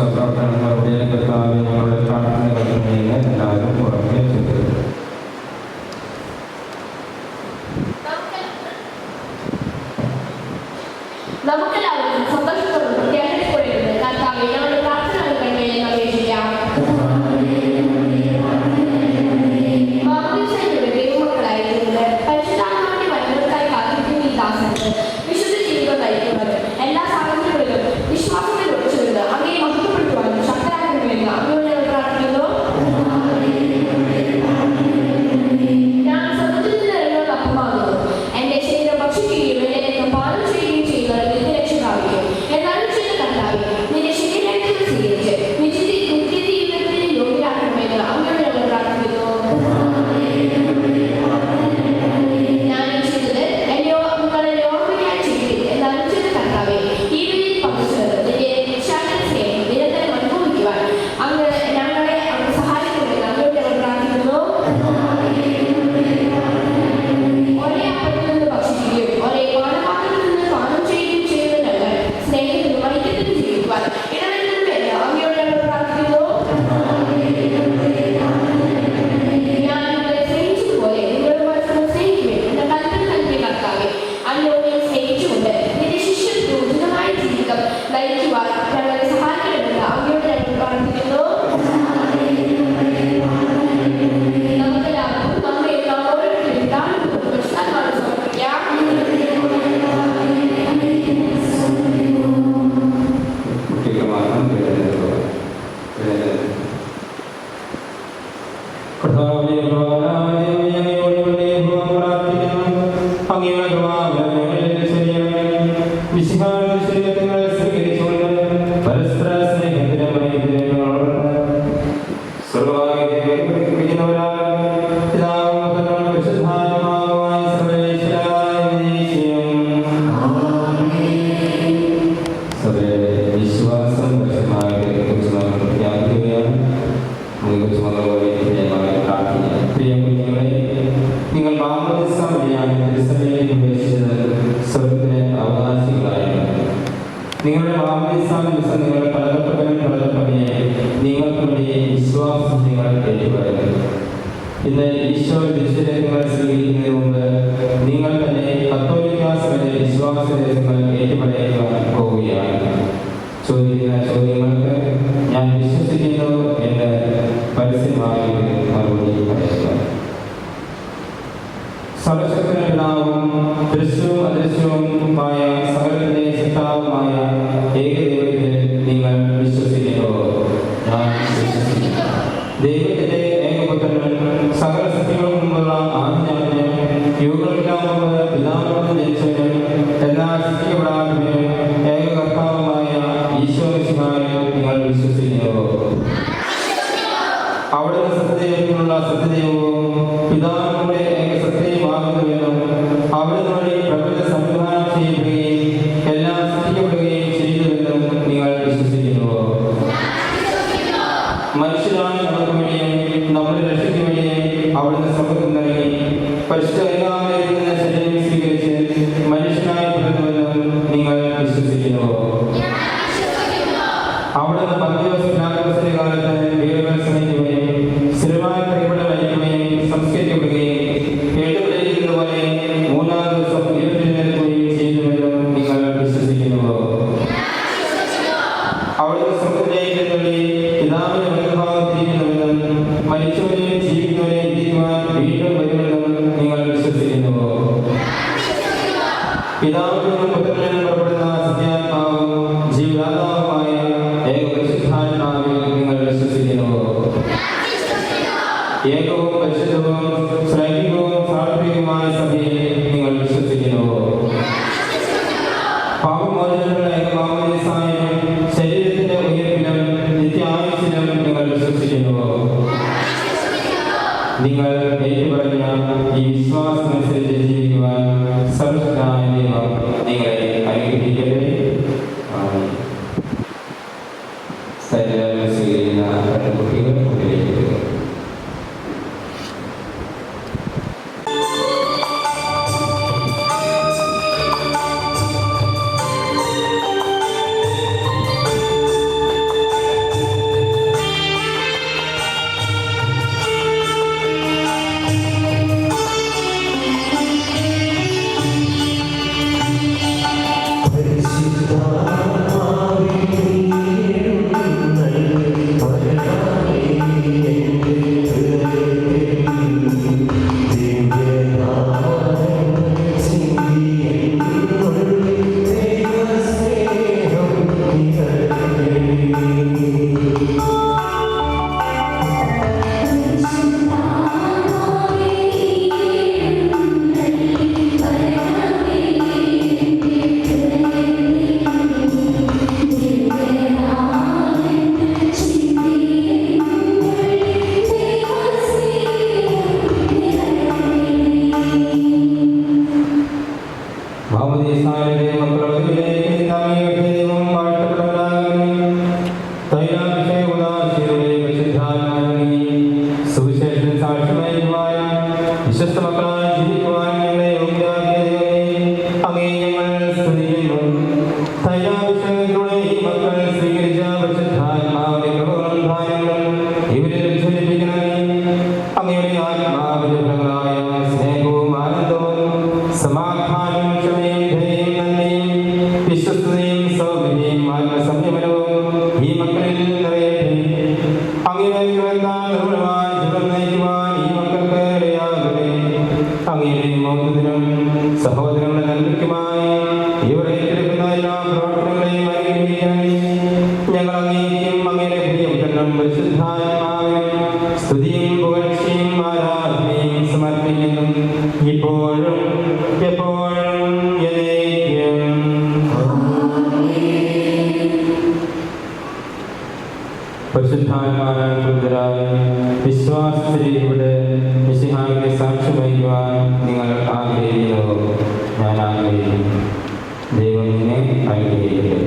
പ്രവർത്തനങ്ങളുടെ ഞങ്ങളുടെ പ്രാർത്ഥനകളിൽ എല്ലാവരും ഉറക്കെ ചെയ്തത്. നമുക്കെല്ലാവർക്കും സന്തോഷത്തോടും പ്രത്യാശയോടും കർത്താവേ ഞങ്ങളുടെ പ്രാർത്ഥനകൾ കണ്ടേ അപേക്ഷിക്കാം. മാമോദീസയിലൂടെ ദൈവമക്കളായിരിക്കുന്നത് പരിശുദ്ധാത്മാവിന്റെ വരങ്ങൾക്കായി കാത്തിരിക്കുന്ന ഈ ദാസർക്ക് വിശുദ്ധ ജീവിതം നയിക്കുന്നത് എല്ലാ സാഹചര്യങ്ങളിലും വിശ്വാസത്തിൽ ഉറച്ചുകൊണ്ട് അങ്ങയെ മഹത്വപ്പെടുത്തുവാനും ശക്തരാക്കണമെന്ന് അങ്ങയോട് ഞങ്ങൾ പ്രാർത്ഥിക്കുന്നു. ഞാൻ സ്വർഗ്ഗത്തിൽ നിന്ന് ഇറങ്ങുന്ന അപ്പമാകുന്നു. എന്റെ ശരീരം ഭക്ഷിക്കുകയും എന്റെ രക്തം പാനം ചെയ്യുകയും ചെയ്യുന്നവർ നിത്യരക്ഷ പ്രാപിക്കും. എന്നാലും ചെയ്ത കർത്താവേ, നിന്റെ ശരീരത്തിൽ സ്വീകരിച്ച് നിത്യജീവിതത്തിന് യോഗ്യരാക്കണമെന്ന് അങ്ങയോട് ഞങ്ങൾ പ്രാർത്ഥിക്കുന്നു. ഞാൻ ചെയ്തത് നിങ്ങളുടെ ഓർമ്മയായി ചെയ്തില്ല. എന്നാലും ചെയ്ത കർത്താവേ, ഈ വിധിയിൽ പങ്കുചേർന്ന് നിന്റെ സ്നേഹം നിരന്തരം അനുഭവിക്കുവാൻ അങ്ങ് ഞങ്ങളെ സഹായിക്കണമെന്ന് അങ്ങയോട് ഞങ്ങൾ പ്രാർത്ഥിക്കുന്നു. ഒരേ അപ്പത്തിൽ നിന്ന് ഭക്ഷിക്കുകയും ഒരേ പാനപാത്രത്തിൽ നിന്ന് പാനം ചെയ്യുകയും ചെയ്യുന്ന ഞങ്ങൾ സ്നേഹത്തിനും ഐക്യത്തിനും ജീവിക്കുവാൻ ഇടവരുന്നതിന് അങ്ങയോട് ഞങ്ങൾ പ്രാർത്ഥിക്കുന്നു. ഞാൻ നിങ്ങളെ സ്നേഹിച്ചതുപോലെ നിങ്ങളുടെ പരസ്പരം സ്നേഹിക്കുകയും എന്റെ കൽപ്പന നൽകിയ കർത്താവേ, അങ്ങയോടെ സ്നേഹിച്ചുകൊണ്ട് നിന്റെ ശിഷ്യർക്ക് ഉചിതമായ ജീവിതം നയിക്കുവാൻ ഞങ്ങളെ സഹായിക്കണമെന്ന് അങ്ങയോട് ഞങ്ങൾ പ്രാർത്ഥിക്കുന്നു. നമുക്കെല്ലാവർക്കും നമ്മെ ഓരോരുത്തരും ദാനവും പ്രശ്നങ്ങളും സമർപ്പിക്കാം. കുട്ടിക്ക് മാത്രം നിങ്ങൾ മാമോദീസ വഴിയാണ് തിരുസഭയിൽ പ്രവേശിച്ചത് സ്വർഗ്ഗത്തിലെ അവകാശികളായിരുന്നു. നിങ്ങളുടെ മാമോദീസ ദിവസം നിങ്ങൾ കടകപ്പകയെ നിങ്ങൾക്ക് വേണ്ടി വിശ്വാസം നിങ്ങൾ ഏറ്റുപറയുന്നു. ഇന്ന് ഈശോ തിരുശരീരങ്ങൾ സ്വീകരിക്കുന്നതിന് മുമ്പ് നിങ്ങൾ തന്നെ കത്തോലിക്ക സഭയിലെ വിശ്വാസ രഹസ്യങ്ങൾ ഏറ്റുപറയുവാൻ പോവുകയാണ്. ചോദിക്കുന്ന ചോദ്യങ്ങൾക്ക് ഞാൻ വിശ്വസിക്കുന്നു എന്ന് പരസ്യമായി മറുപടി പറയുക. സർവശക്തനായ പിതാവും ദൃശ്യവും അദൃശ്യവുമായ സകലത്തിന്റെ സൃഷ്ടാവുമായ ഏകദൈവത്തിൽ നിങ്ങൾ വിശ്വസിക്കുന്നു. ഞാൻ വിശ്വസിക്കുന്നു. ദൈവത്തിന്റെ ഏകപുത്രൻ സകല സത്യങ്ങളും മുമ്പുള്ള ആദ്യജാതനും യുഗങ്ങൾക്കെല്ലാം മുമ്പ് പിതാവിനോട് ജനിച്ചവനും എന്നാൽ സൃഷ്ടിക്കപ്പെടാത്തവനും ഏക കർത്താവുമായ ഈശോ മിശിഹായിൽ നിങ്ങൾ വിശ്വസിക്കുന്നു. അവിടുന്ന് സത്യദൈവത്തിനുള്ള സത്യദൈവവും പിതാവിനോട് ഏക സത്യമാകുന്നുവെന്നും അവിടുന്ന് വഴി പ്രപഞ്ച സംവിധാനം ചെയ്യപ്പെടുകയും എല്ലാം സൃഷ്ടിക്കപ്പെടുകയും ചെയ്തുവെന്നും നിങ്ങൾ വിശ്വസിക്കുന്നു. മനുഷ്യരാണ് നമുക്ക് വേണ്ടിയും നമ്മുടെ രക്ഷയ്ക്ക് വേണ്ടിയും അവിടുന്ന് സ്വർഗ്ഗത്തിൽ നൽകി പരിശുദ്ധ കന്യകാമറിയത്തിൽ ശരീരം സ്വീകരിച്ച് മനുഷ്യനായി പിറന്നുവെന്നും നിങ്ങൾ വിശ്വസിക്കുന്നു. അവിടുന്ന് പന്തിയോസ് പിലാത്തോസിന്റെ കാലത്ത് വീടുകൾ ശ്രമിക്കുകയും സ്ഥിരമായ കൈപ്പട വഹിക്കുകയും സംസ്കരിക്കപ്പെടുകയും ഏറ്റുപറഞ്ഞ ഈ വിശ്വാസമനുസരിച്ച് ജീവിക്കുവാൻ സർവ്വശക്തനായ ദൈവം നിങ്ങളെ അനുഗ്രഹിക്കട്ടെ. ആമേൻ. സ്ഥലം സ്വീകരിക്കുന്ന രണ്ട് കുട്ടികൾ മുന്നിലേക്ക് വരിക. സഹോദരങ്ങളുടെ നന്മയ്ക്കുമായി ഇവർ ഏറ്റെടുക്കുന്ന എല്ലാ പ്രവർത്തനങ്ങളെയും അനുഗ്രഹിക്കണമേ. ഞങ്ങൾ അങ്ങേക്കും അങ്ങയുടെ പ്രിയപുത്രനും പരിശുദ്ധാത്മാവിനും സ്തുതിയും പുകഴ്ചയും ആരാധനയും സമർപ്പിക്കുന്നു, ഇപ്പോഴും എപ്പോഴും എന്നേക്കും. പരിശുദ്ധാത്മാവിനാൽ പൂരിതരായ വിശ്വാസത്തിലൂടെ മിശിഹായുടെ സാക്ഷ്യം വഹിക്കുവാൻ നിങ്ങൾ ആഗ്രഹിക്കുന്നു. ഞാൻ ആഗ്രഹിക്കുന്നു. ദൈവം നിന്നെ അനുഗ്രഹിക്കട്ടെ.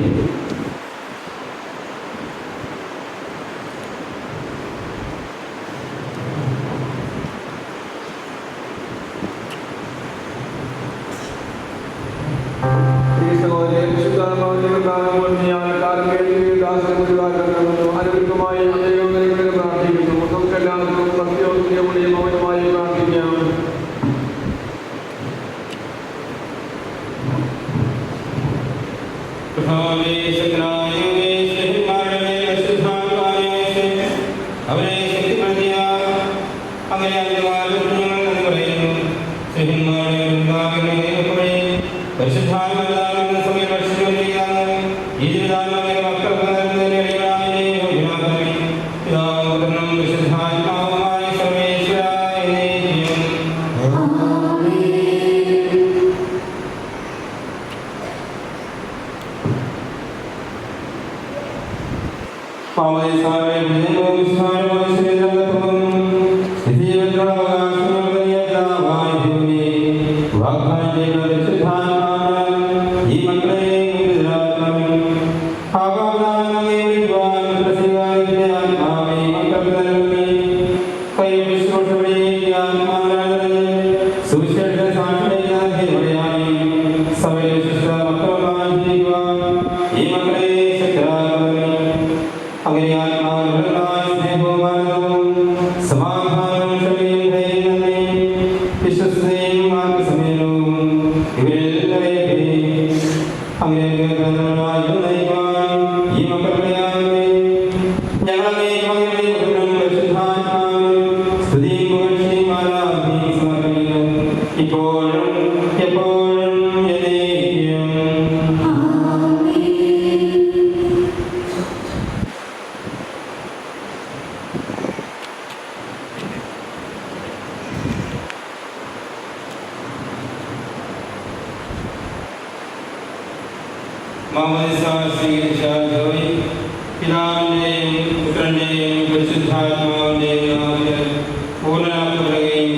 പിതാവിന്റെയും പുത്രന്റെയും പരിശുദ്ധാത്മാവിന്റെയും നാമത്തിൽ പൂർണ്ണനാക്കുകയും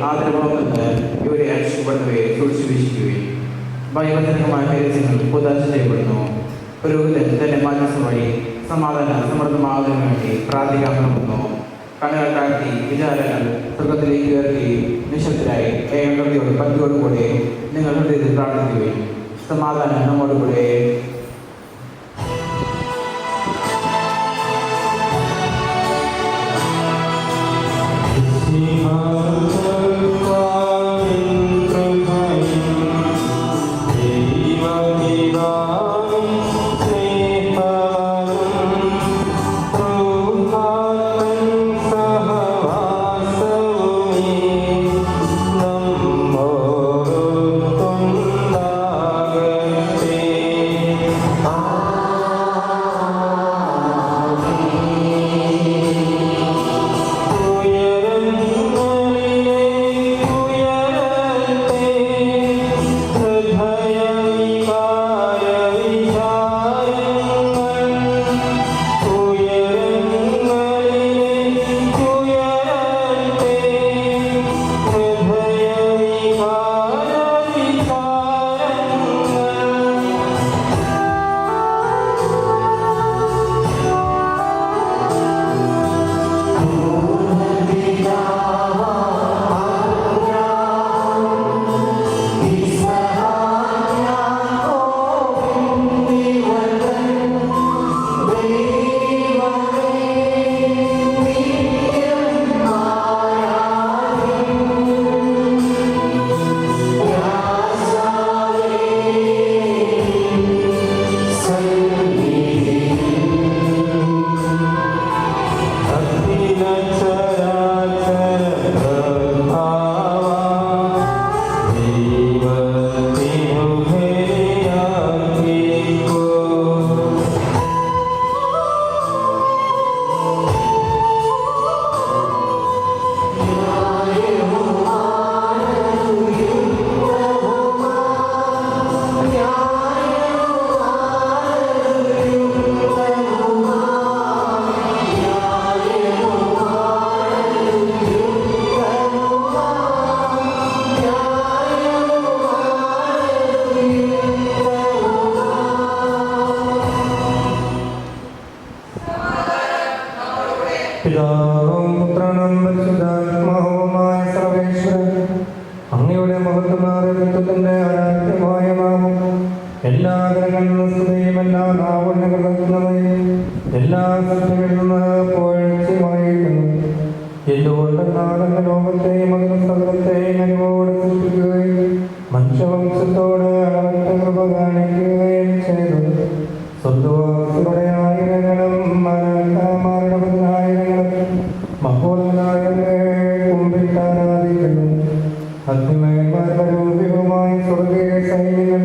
ആദരവോളം നിന്ന് ഇവരെ രക്ഷിക്കപ്പെടുന്നവയെ സൂക്ഷിക്കുകയും ഭയവചനകമായ രഹസ്യങ്ങൾ പുതാശ ചെയ്യപ്പെടുന്നു. പുരോഹിതൻ തന്റെ മാനസം വഴി സമാധാനം സമൃദ്ധമാകുന്നതിന് വേണ്ടി പ്രാർത്ഥിക്കാമെന്നു. കണ്ണുകൾ താഴ്ത്തി വിചാരങ്ങൾ സ്വർഗത്തിലേക്ക് ഉയർത്തി നിശബ്ദരായി ഏകാഗ്രതയോട് ഭക്തിയോടുകൂടെ നിങ്ങൾ ഹൃദയത്തിൽ പ്രാർത്ഥിക്കുകയും സമാധാനം നമ്മോടുകൂടെ. പിതാവും പുത്രനും പരിശുദ്ധാത്മാവുമായ സർവേശ്വരൻ അങ്ങയുടെ മഹത്വത്തിന്റെ അനാഥ്യമായ നാമം എല്ലാ ഗ്രഹങ്ങളിലും സ്തുതിയും എല്ലാ നാവുന്നതും എല്ലാ സത്യങ്ങളിൽ നിന്ന് പോഴ്ചയുമായിരിക്കുന്നു. എന്തുകൊണ്ടെന്നാൽ അങ്ങ് ലോകത്തെയും അതിന് സകലത്തെയും അനുഭവോടെ സൃഷ്ടിക്കുകയും മനുഷ്യവംശത്തോട് അളവറ്റ കൃപ കാണിക്കുകയും ചെയ്തു. സ്വന്തവാസികളുടെ ആയിരങ്ങളും മാരുടെ പതിനായിരങ്ങളും മഹോന്നതനായവരെ കുമ്പിട്ടാരാധിക്കുന്നു. അഗ്നിമയന്മാരുടെ രൂപികമായ സ്വർഗീയ സൈന്യങ്ങൾ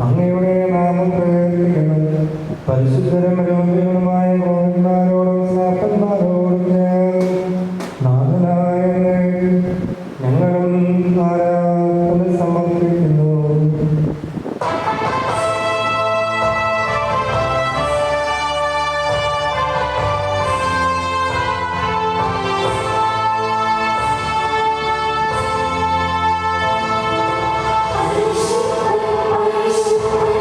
അങ്ങയുടെ നാമം പ്രകീർത്തിക്കുന്നു. പരിശുദ്ധരും രൂപികളുമായ ഗോവിന്ദന്മാരോടും സാപ്പന്മാരോടും നാഥനായ ഞങ്ങളും ആരാധന സമർപ്പിക്കുന്നു. Thank you.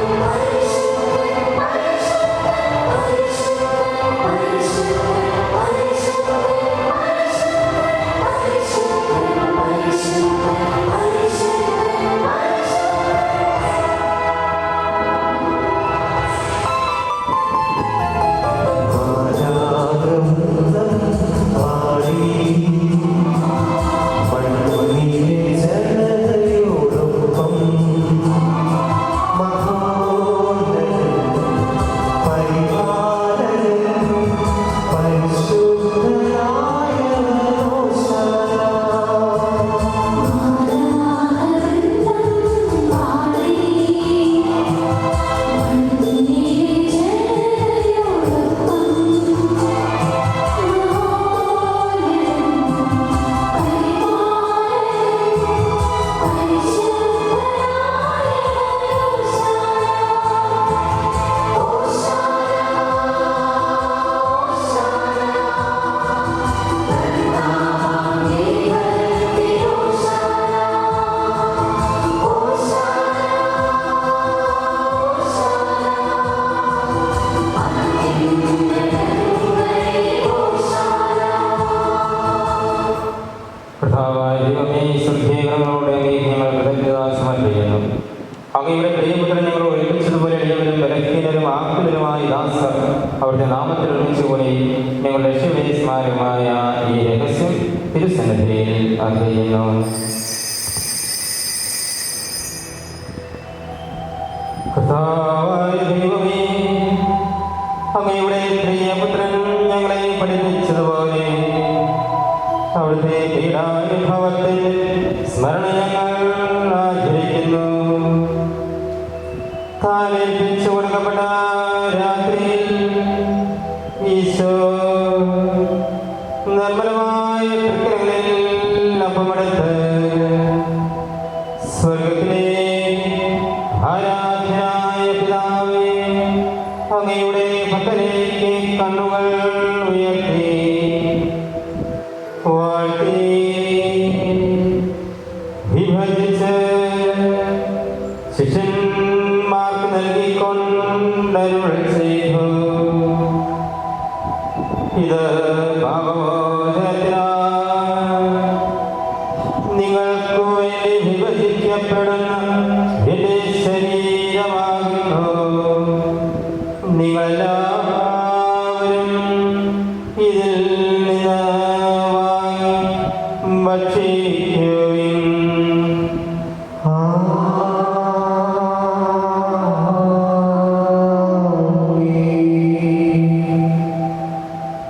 അങ്ങയുടെ പ്രിയപുത്രൻ ഞങ്ങൾ ഒരുമിച്ചതുപോലെ എളിയവരും ബലഹീനരും ആകുലരുമായ ദാസർ അവിടുത്തെ നാമത്തിൽ ഒരുമിച്ചുകൂടി ഞങ്ങളുടെ രക്ഷയുടെ സ്മാരകമായ ഈ രഹസ്യം തിരുസന്നിധിയിൽ അറിയുന്നു. കർത്താവായ ദൈവമേ, അങ്ങയുടെ പ്രിയപുത്രൻ ഞങ്ങളെ പഠിപ്പിച്ചതുപോലെ അവിടുത്തെ പീഡാനുഭവത്തെ സ്മരണ ഞങ്ങൾ ആചരിക്കുന്നു. താലേൽപ്പിച്ചു കൊടുക്കപ്പെട്ട രാത്രിയിൽ ഈശോ നിർമ്മലമായ തൃക്കരങ്ങളിൽ അപ്പമെടുത്ത് സ്വർഗത്തിലെ ആരാധ്യനായ പിതാവേ, അങ്ങയുടെ ഭക്തരേക്ക് കണ്ണുകൾ ഉയർത്തി വാഴ്ത്തി വിഭജിച്ച് ശിഷ്യന്മാർക്ക് നൽകിക്കൊണ്ടരുൾ ചെയ്തു. ഇത് പാപമോചനത്തിനായി നിങ്ങൾക്ക് വേണ്ടി വിഭജിക്കപ്പെടുന്ന എന്റെ ശരീരമാകുന്നു. നിങ്ങളെല്ലാവരും ഇതിൽ നിന്ന് വാങ്ങി ഭക്ഷിക്കുവിൻ.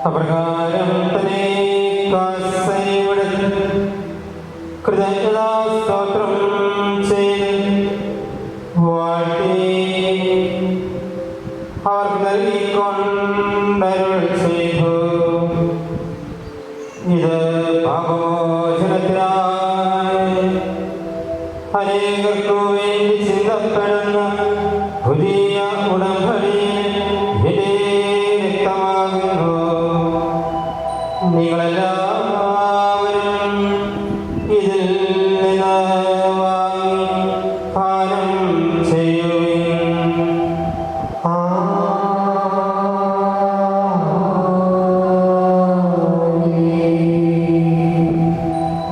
അപ്രകാരം തന്നെ കാസയുടെ കൃതജ്ഞതാസ്തോത്രം ചെയ്ത് വാഴ്ത്തി അവർക്ക് നൽകിക്കൊണ്ടരുൾ ചെയ്തു. ഇത് പാപമോചനത്തിനായി അനേകർക്കു വേണ്ടി ചിന്തപ്പെടുന്ന പുതിയ ഉടമ്പടിയിൽ എന്റെ രക്തമാകുന്നു. നിങ്ങളെല്ലാവരും ഇതിൽ നിന്ന് വാങ്ങി പാനം ചെയ്യുവിൻ.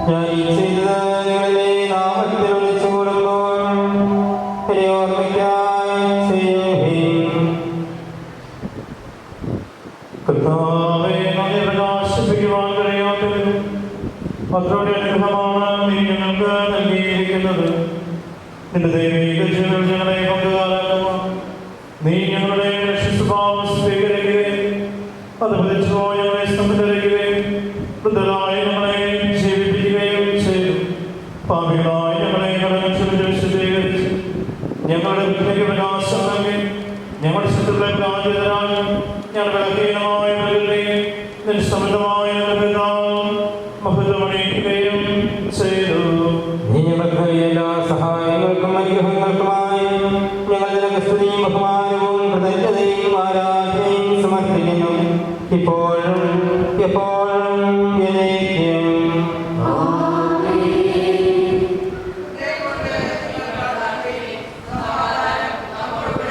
ഞാൻ ഈ ചെയ്തതിലെ നാമത്തിൽ വിളിച്ചു കൂടുമ്പോൾ എന്നെ ഓർമ്മിക്കായി ചെയ്യുവിൻ. കർത്താവേ, അങ്ങേ പ്രകാശിപ്പിക്കുവാൻ കഴിയാത്തത് അത്രയുടെ അനുഗ്രഹമാണ് നീ ഞങ്ങൾക്ക് നൽകിയിരിക്കുന്നത്. നിന്റെ ദൈവിക ജീവനിൽ ഞങ്ങളെ പങ്കുകാരാക്കുവാൻ നീ ഞങ്ങളുടെ രക്ഷസ്വഭാവം സ്വീകരിക്കുകയും അത് പ്രതിച്ചുപോയി ഞങ്ങളെ സംബന്ധിക്കുകയും വൃദ്ധരായ ഞങ്ങളെ ജീവിപ്പിക്കുകയും ചെയ്തു. പാപികളായ ഞങ്ങളെ വിശദീകരിച്ച് ഞങ്ങളുടെ വൃത്തിക്ക് പ്രകാശം നൽകി ഞങ്ങളുടെ ശത്രുക്കളെ പരാജിതരായി ഞങ്ങൾ ബലഹീനമായ പ്രകൃതിയെ നിഷ്സമൃദ്ധമായ മഹത്വമണിയിക്കുകയും ചെയ്തു. നീ ഞങ്ങൾക്ക് എല്ലാ സഹായങ്ങൾക്കും അനുഗ്രഹങ്ങൾക്കുമായി ഞങ്ങൾ നിനക്ക് സ്തുതിയും ബഹുമാനവും കൃതജ്ഞതയും ആരാധനയും സമർപ്പിക്കുന്നു, ഇപ്പോഴും എപ്പോഴും എന്നേക്കും.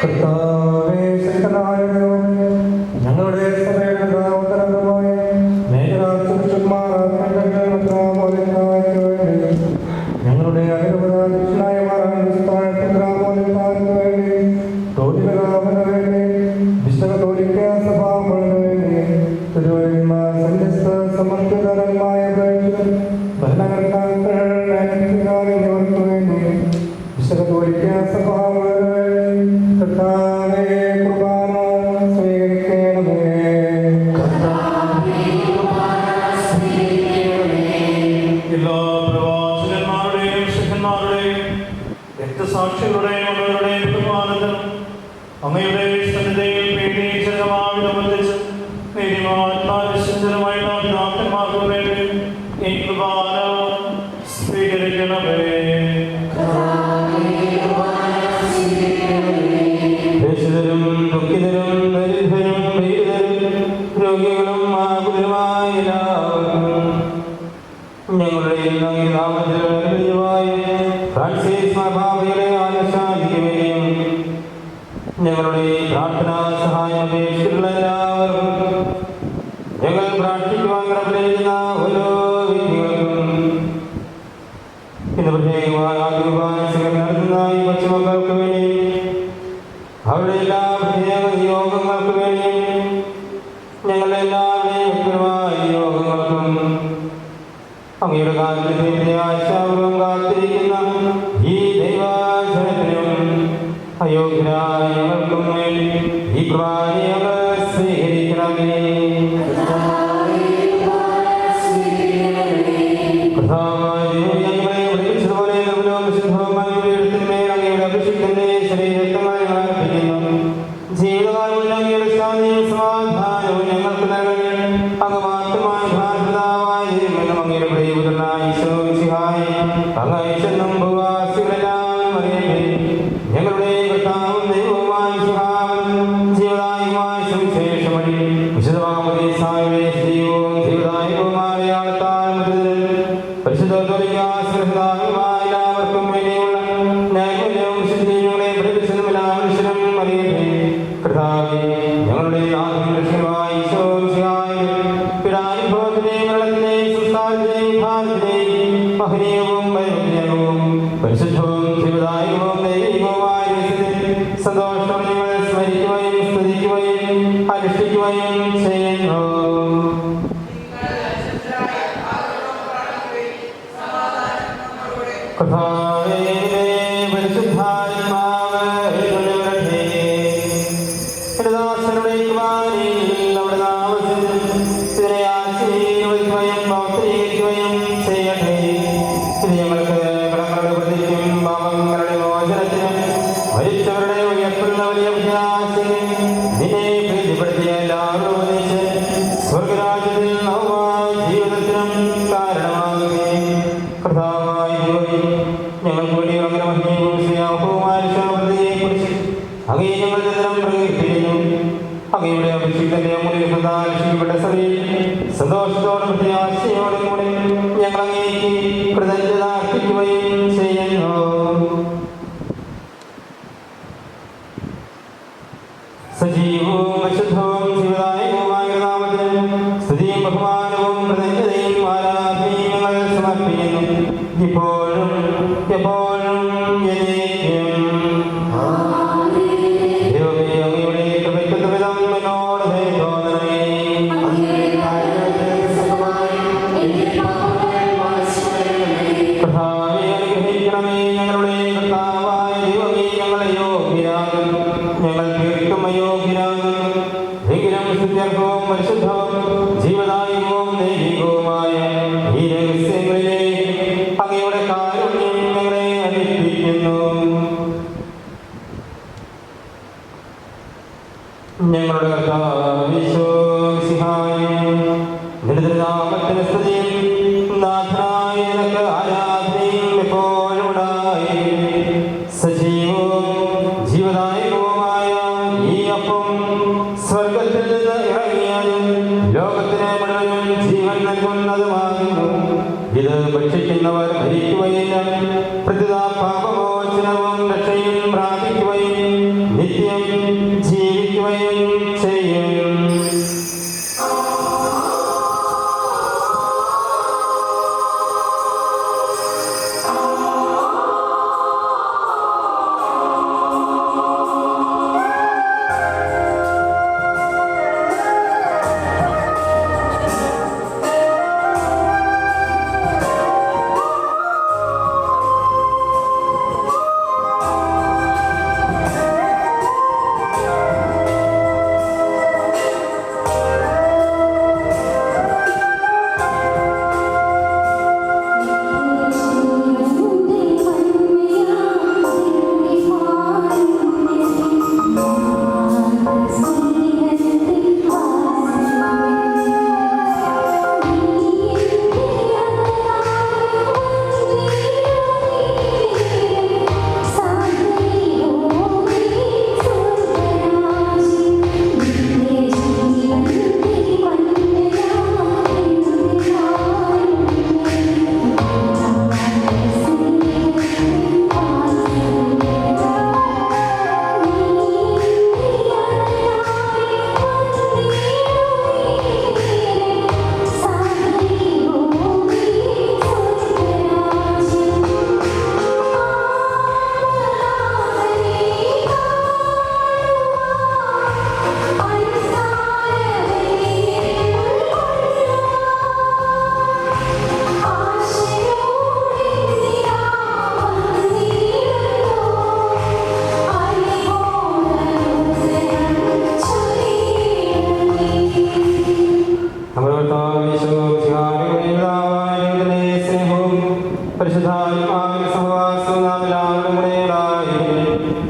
കർത്താവേ, ശക്തനായ ദൈവമേ, ഞങ്ങളുടെ സഭയുടെ ഉത്തരവുമായ ഞങ്ങളുടെ അനുഗ്രഹനായ സമർത്ഥകരമായ ഭരണകർത്താക്കൾക്ക് വേണ്ടി വിശകത്തോലിക്ക സഭാവേ കർത്താവേ കുർബാന സ്വീകരിക്കണമേ. എല്ലാ പ്രവാചകന്മാരുടെയും ശിഷ്യന്മാരുടെയും രക്തസാക്ഷികളുടെയും അവരുടെയും ബഹുമാനത്തിനും അങ്ങയുടെ സന്നിധിയിൽ പീഡിച്ചരമാവിധമർദ്ദിച്ച് നീതിമാന്മാരുമായ പിതാക്കന്മാർക്കു വേണ്ടി ഈ കുർബാന സ്വീകരിക്കണമേ. ദേശിതരും ദുഃഖിതരും ദരിദ്രരും പീഡിതരും രോഗികളും ആകുലരുമായ എല്ലാവർക്കും ഞങ്ങളുടെ നാമത്തിൽ ഫ്രാൻസിസ് മാർപ്പാപ്പയുടെ ആനുശാസിക്കുകയും ഞങ്ങളുടെ പ്രാർത്ഥനാ സഹായം അപേക്ഷിച്ചിട്ടുള്ള എല്ലാവർക്കും ഞങ്ങൾ പ്രാർത്ഥിക്കുവാൻ കടപ്പെട്ടിരിക്കുന്ന ഓരോ വ്യക്തികൾക്കും ഇന്ന് പ്രത്യേകമായി ആദ്യ നടത്തുന്ന ഈ കൊച്ചുമക്കൾക്ക് വേണ്ടി അവരുടെ എല്ലാ പ്രത്യേക നിയോഗങ്ങൾക്ക് വേണ്ടിയും ഞങ്ങളുടെ എല്ലാവരുടെയും വ്യക്തമായ നിയോഗങ്ങൾക്കും അങ്ങയുടെ കാലത്തിന്റെ ആശാപൂർവം കാത്തിരിക്കുന്ന ഈ ദൈവാചരണത്തിനും അയോഗ്യരായ ഞങ്ങൾക്കും വേണ്ടി ഈ കുർബാനയെ സ്വീകരിക്കണമേ. കർത്താവായ ദൈവമേ, ഞങ്ങളെ വിളിച്ചതുപോലെ നിർമ്മലവും വിശുദ്ധവുമായ പീഠത്തിന്മേൽ അങ്ങയുടെ അഭിഷിക്തന്റെ ശരീരരക്തങ്ങളെ ഞങ്ങൾ അർപ്പിക്കുന്നു. ജീവിതകാലം അങ്ങയുടെ ശാന്തിയും സമാധാനവും ഞങ്ങൾക്ക് നൽകണമേ. അങ്ങ് മാത്രമായ ഭാരതാവായ ദൈവമെന്നും അങ്ങയുടെ പ്രിയപുത്രനായ ഈശോ മിശിഹായെ അങ്ങ് അയച്ചെന്നും ഭൂവാസികളെല്ലാം അറിയട്ടെ. ഞങ്ങളുടെ കർത്താവും ദൈവവുമായ മിശിഹാവെന്നും ജീവദായകമായ സുവിശേഷം വഴി വിശുദ്ധമാമോദീസായുടെ ദൈവവും ജീവദായകവുമായ അടയാളത്താൽ മുദ്രിതരും പരിശുദ്ധ കത്തോലിക്കാ എല്ലാവർക്കും വേണ്ടിയുള്ള നൈപുണ്യവും വിശുദ്ധിയും ഞങ്ങളെ പഠിപ്പിച്ചതും എല്ലാ മനുഷ്യരും അറിയട്ടെ. കർത്താവേ, ഞങ്ങളുടെ നാഥനും രക്ഷകനുമായ ഈശോ മിശിഹായെ പീഡാനുഭവത്തിന്റെയും മരണത്തിന്റെയും സംസ്കാരത്തിന്റെയും ഉദ്ധാനത്തിന്റെയും മഹനീയവും വൈവിധ്യവും പരിശുദ്ധവും ജീവദായകവും ദൈവികവുമായ രഹസ്യത്തിൽ സന്തോഷത്തോടെ ഞങ്ങൾ സ്മരിക്കുകയും സ്തുതിക്കുകയും അനുഷ്ഠിക്കുകയും ചെയ്യുന്നു. കർത്താവേ, പരിശുദ്ധാത്മാവ് എഴുന്നള്ളട്ടെ. എന്റെ ദാസരുടെ കുർബാനയിൽ അവിടെ താമസിച്ച് ഇതിനെ ആശീർവദിക്കുകയും പൗത്രീകരിക്കുകയും ചെയ്യട്ടെ. ഇത് ഞങ്ങൾക്ക് കടങ്ങളുടെ പ്രതിക്കും പാപങ്ങളുടെ മോചനത്തിനും മരിച്ചവരുടെ ഉയർത്തുന്ന വലിയ പ്രത്യാശയും നിന്നെ പ്രീതിപ്പെടുത്തിയ എല്ലാവരും ഒന്നിച്ച് സ്വർഗരാജ്യത്തിൽ നവമായ ജീവിതത്തിനും കാരണമാകുകയും കർത്താവായ ദൈവമേ, ഞങ്ങൾക്ക് വേണ്ടി അങ്ങനെ മഹിമയും സ്നേഹവുമായ രക്ഷാപ്രതിയെക്കുറിച്ച് അങ്ങേ ഞങ്ങൾ നിരന്തരം പ്രകീർത്തിക്കുന്നു. അങ്ങയുടെ അഭിഷിക്തന്റെ അമൂല്യ പ്രദാശിക്കപ്പെട്ട സഭയിൽ സന്തോഷത്തോടും പ്രത്യാശയോടും കൂടെ ഞങ്ങൾ അങ്ങേക്ക് കൃതജ്ഞത അർപ്പിക്കുകയും ചെയ്യുന്നു. സജീവവും പരിശുദ്ധവും ജീവദായകവുമായ നാമത്തിന് സ്തുതിയും ബഹുമാനവും കൃതജ്ഞതയും ആരാധനയും ഞങ്ങൾ സമർപ്പിക്കുന്നു. ഇപ്പോഴും എപ്പോഴും എന്നേക്കും. ദൈവമേ, അങ്ങയുടെ കൃപയ്ക്കൊത്ത വിധം എന്നോട് ദയ തോന്നണമേ. കർത്താവേ, അനുഗ്രഹിക്കണമേ. ഞങ്ങളുടെ കർത്താവായ ദൈവമേ, ഞങ്ങളെ യോഗ്യരാകും, ഞങ്ങൾ തീർത്തും അയോഗ്യരാകും. എങ്കിലും സ്തുത്യർഹവും പരിശുദ്ധവും ജീവദായകവും ദൈവികവുമായ ഈ രഹസ്യങ്ങളിലെ അങ്ങയുടെ കാരുണ്യം ഞങ്ങളെ അനുഷ്ഠിക്കുന്നു. ഞങ്ങളുടെ കർത്താവേ ഈശോ മിശിഹായേ, നിന്റെ നാമത്തിന് സ്തുതിയും നാഥനായ നിനക്ക് ആരാധനയും എപ്പോഴും ഉണ്ടായിരിക്കട്ടെ. സജീവവും ജീവദായകവുമായ ഈ അപ്പം സ്വർഗത്തിൽ നിന്ന് ഇറങ്ങിയതും ലോകത്തിന് മുഴുവനും ജീവൻ നൽകുന്നതുമാകുന്നു. ഇത് ഭക്ഷിക്കുന്നവർ മരിക്കുകയില്ല, പ്രതിതാ പാപമോചനവും രക്ഷയും പ്രാപിക്കുകയും നിത്യം ജീവിക്കുകയും ചെയ്യും.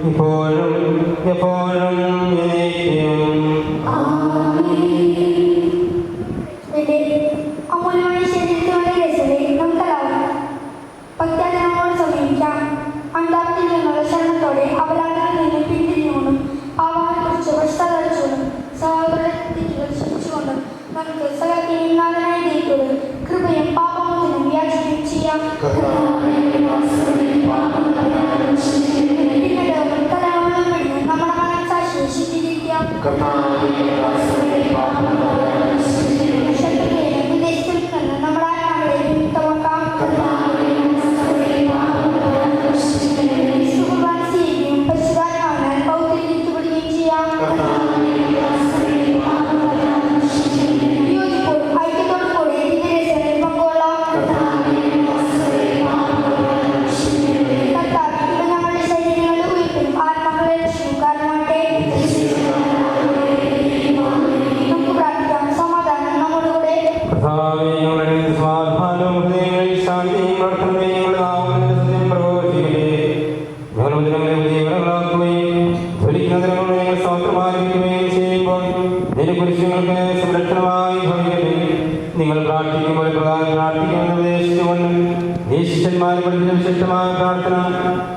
ഇപ്പോഴും എപ്പോഴും എന്നേക്കും. എന്റെ അമൂല്യമായ ശരീരത്തോടെ രസത്തെ നമുക്കലാവും ഭക്തജനങ്ങളോട് സമീപിക്കാം. അണ്ടാത്തിൽ നിന്നുള്ള ശരണത്തോടെ അപരാധങ്ങളിൽ നിന്ന് പിന്തിരിഞ്ഞുകൊണ്ടും പാപങ്ങളെക്കുറിച്ച് പശ്ചാത്തലച്ചുകൊണ്ടും സഹോദരന്റെ തെറ്റുകൾ ക്ഷമിച്ചുകൊണ്ടും നമുക്ക് സകലത്തിനും നാഥനായ ദൈവത്തോട് കൃപയും പാപമോചനവും യാചിക്കുകയും ചെയ്യാം. നമ്മുടെ മനസ്സാക്ഷിയെ ശുദ്ധീകരിക്കാം. നമ്മുടെ ആത്മാക്കളെ വിമുക്തമാക്കാം. സുഖവാസിയെയും പരിശുദ്ധാത്മാവിനാൽ പൗത്രീകരിക്കപ്പെടുകയും ചെയ്യാം. യോജിപ്പോടും ഐക്യത്തോടും കൂടെ ദിവ്യരഹസ്യങ്ങളിൽ പങ്കുകൊള്ളാം. കർത്താവേ, ഇത് ഞങ്ങളുടെ ശരീരങ്ങളുടെ ഉയർപ്പിനും ആത്മാക്കളുടെ രക്ഷയ്ക്കും കാരണമാകട്ടെ. നമുക്ക് പ്രാർത്ഥിക്കാം. സമാധാനം നമ്മോടുകൂടെ. കർത്താവേ, ഞങ്ങളുടെ സമാധാനവും ഹൃദയങ്ങളിൽ ശാന്തിയും പ്രാർത്ഥനയും ഞങ്ങളുടെ നാമത്തിൽ സത്യം പ്രഘോഷിക്കട്ടെ. ഞങ്ങളുടെ വചനങ്ങളെ ജീവനങ്ങളാക്കുകയും ജ്വലിക്കുന്ന ദിനങ്ങളെ ഞങ്ങൾ സ്വതന്ത്രമായിരിക്കുകയും ചെയ്യുമ്പോൾ നിന്റെ കുരിശുകൾക്ക് സംരക്ഷണമായി ഭവിക്കട്ടെ. നിങ്ങൾ പ്രാർത്ഥിക്കുമ്പോൾ പ്രധാനം പ്രാർത്ഥിക്കുമെന്ന് ഉപദേശിച്ചുകൊണ്ട് ഈ ശിഷ്യന്മാരെ പഠിച്ച വിശിഷ്ടമായ പ്രാർത്ഥന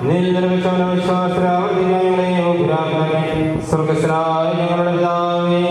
നിൽ നിർമ്മിച്ചവന വിശ്വാസരാവർത്തിക്കാൻ ഞങ്ങളെ യോഗ്യരാക്കണമേ. സ്വർഗസ്ഥനായ ഞങ്ങളുടെ പിതാവേ,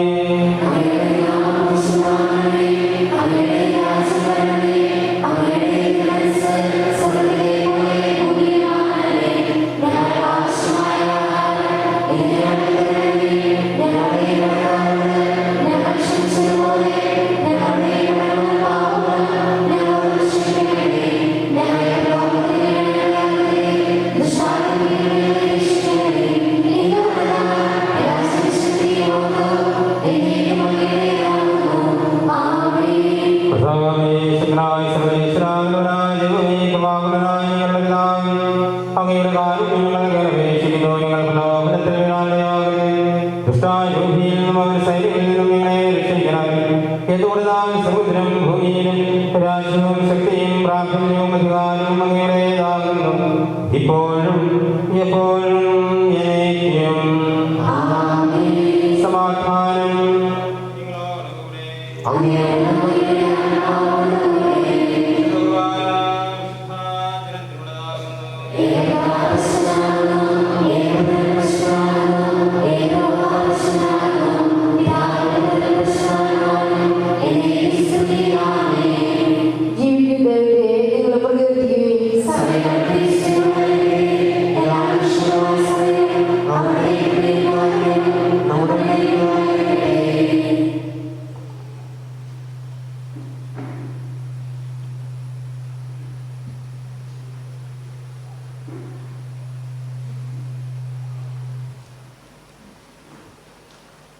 അങ്ങയുടെ കാര്യം ഞങ്ങളെ അപേക്ഷിക്കുന്നു. ഞങ്ങൾ പ്രലോഭനത്തിൽ വീഴാതെയാകരുതേ. ദുഷ്ടാരൂപിയിൽ നിന്നും അവരുടെ സൈന്യങ്ങളിൽ നിന്നും ഞങ്ങളെ രക്ഷിക്കണമേ. എന്തുകൊണ്ടാൽ സമുദ്രം ഭൂമിയിലും രാജ്യവും ശക്തിയും പ്രാബല്യവും അധികാരവും അങ്ങയുടേതാകുന്നു, ഇപ്പോഴും എപ്പോഴും എന്നേക്കും. സമാധാനം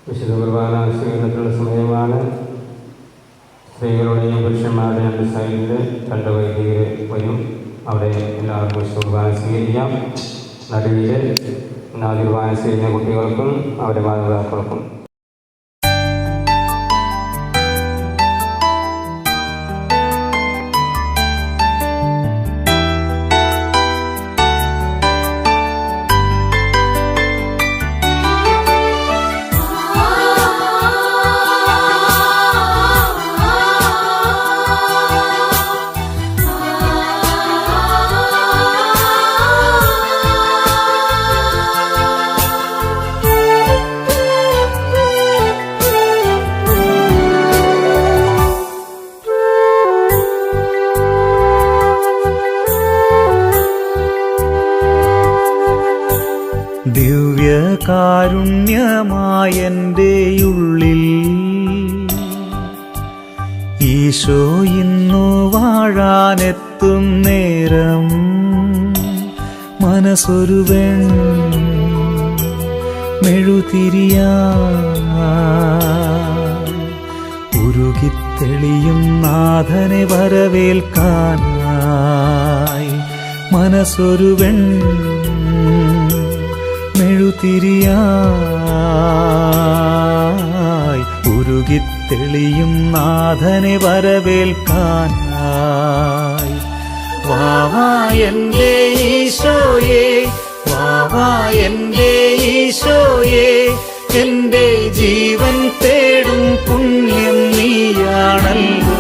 വിശുദ്ധ കുർബാന സ്വീകരണത്തിനുള്ള സമയമാണ്. സ്ത്രീകളുടെയും പുരുഷന്മാരുടെയും രണ്ട് സൈഡിൽ രണ്ട് വൈദികർ വരും. അവിടെ എല്ലാവർക്കും വിശുദ്ധ കുർബാന സ്വീകരിക്കാം. നടുവിൽ നാല് കുർബാന സ്വീകരിക്കുന്ന കുട്ടികൾക്കും അവരുടെ മാതാപിതാക്കൾക്കും. ദിവ്യകാരുണ്യമായെൻ്റെ ഉള്ളിൽ ഈശോ ഇന്നു വാഴാനെത്തും നേരം മനസ്സൊരുവൻ മെഴുതിരിയായി ഉരുകിത്തെളിയും നാഥനെ വരവേൽക്കാനായി മനസ്സൊരുവൻ മെഴുതിരിയായി ഉരുകിത്തെളിയും നാഥനെ വരവേൽക്കാനായി. വാവാ എൻ്റെ ഈശോയേ, വാ വാവാ എൻ്റെ ഈശോയെ, എൻ്റെ ജീവൻ തേടും പുണ്യം നീയാണല്ലോ.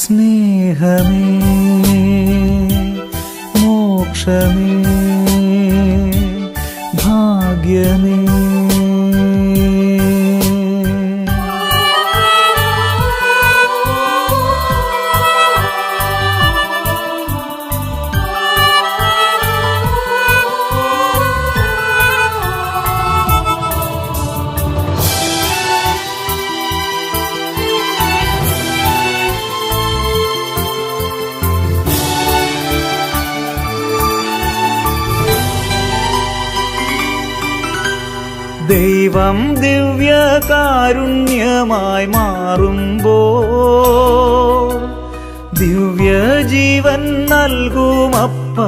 സ്നേഹമേ, മോക്ഷമേ, ഭാഗ്യമേ. ദൈവം ദിവ്യകാരുണ്യമായി മാറുമ്പോൾ, ദിവ്യജീവൻ നൽകുമപ്പമാകുമ്പോൾ,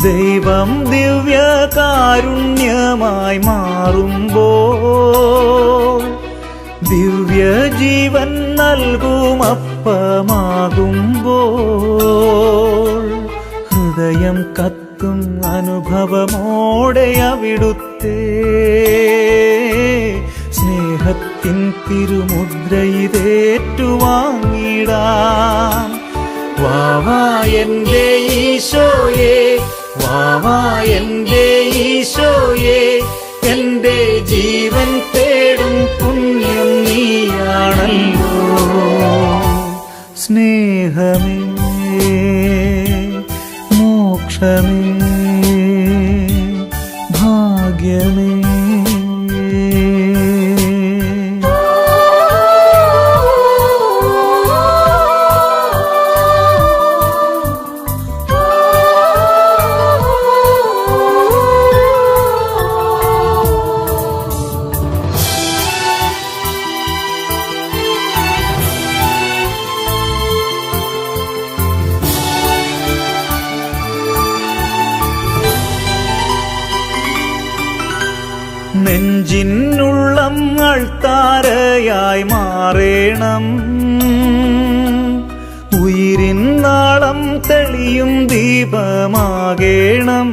ദൈവം ദിവ്യകാരുണ്യമായി മാറുമ്പോൾ, ദിവ്യജീവൻ നൽകുമപ്പമാകുമ്പോൾ, ഹൃദയം കത്തും അനുഭവമോടെ അവിടുത്തെ സ്നേഹത്തിൻ തിരുമുദ്രയിതേറ്റുവാങ്ങിടാം. വാവാ എൻ്റെ ഈശോയെ, വാവാ എൻ്റെ ഈശോയെ, എൻ്റെ ജീവൻ തേടും പുണ്യം നീയാണല്ലോ. സ്നേഹമേ, മോക്ഷമേ, ഭാഗ്യമേ. നെഞ്ചിനുള്ളം അൾത്താരയായി മാറേണം, ഉയിരിൻ നാളം തെളിയും ദീപമാകേണം.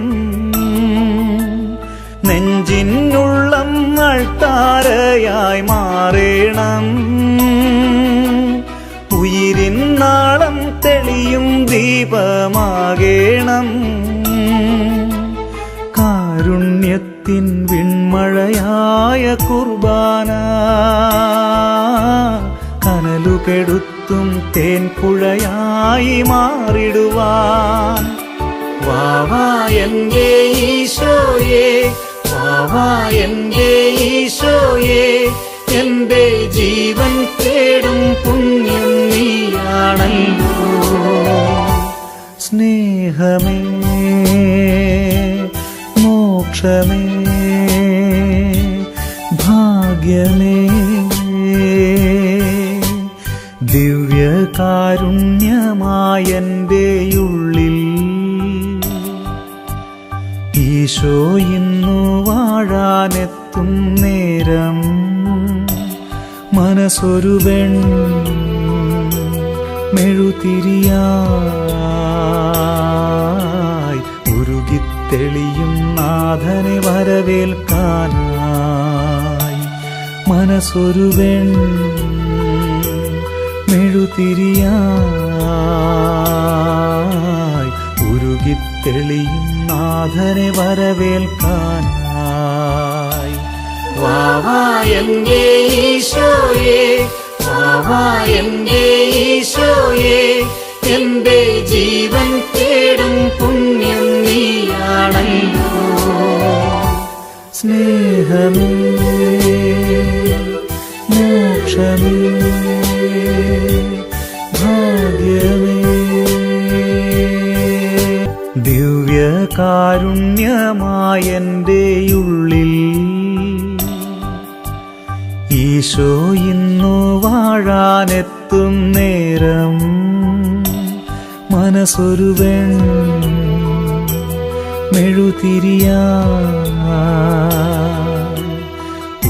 നെഞ്ചിനുള്ളം അൾത്താരയായി മാറേണം, ഉയിരിൻ നാളം തെളിയും ദീപമാകേണം. കാരുണ്യത്തിൻ വിൺമഴയായ കുർബാന, കനലുകെടുത്തും തേൻപുഴയായി മാറിടുവാൻ. വാവാ എൻ്റെ ഈശോയെ, വാവാ എൻ്റെ ഈശോയെ, എൻ്റെ ജീവൻ തേടും പുണ്യം നീയാണല്ലോ. സ്നേഹമേ, മോക്ഷമേ, ഭാഗ്യമേ. ദിവ്യകാരുണ്യമായെൻ്റെ ഉള്ളിൽ ഈശോ ഇന്നു വാഴാനെത്തും നേരം, മനസ്സൊരു മെഴുതിരിയായി ഉരുകിത്തെളിയും നാഥനെ വരവേൽക്കാനായി. മനസ്സൊരു മെഴുതിരിയായി ഉരുകിത്തെളിയും നാഥനെ വരവേൽക്കാനായി. വാവാ എൻ്റെ ഈശോയെ, വാവാ എൻ്റെ ഈശോയെ, എൻ്റെ ജീവൻ തേടും പുണ്യം നീയാണല്ലോ. സ്നേഹമേ, മോക്ഷമേ, ഭാഗ്യമേ. ദിവ്യകാരുണ്യമായെൻ്റെ ഉള്ളിൽ ഈശോ ഇന്നു വാഴാനെത്തും നേരം, മനസ്സൊരു മെഴുതിരിയായി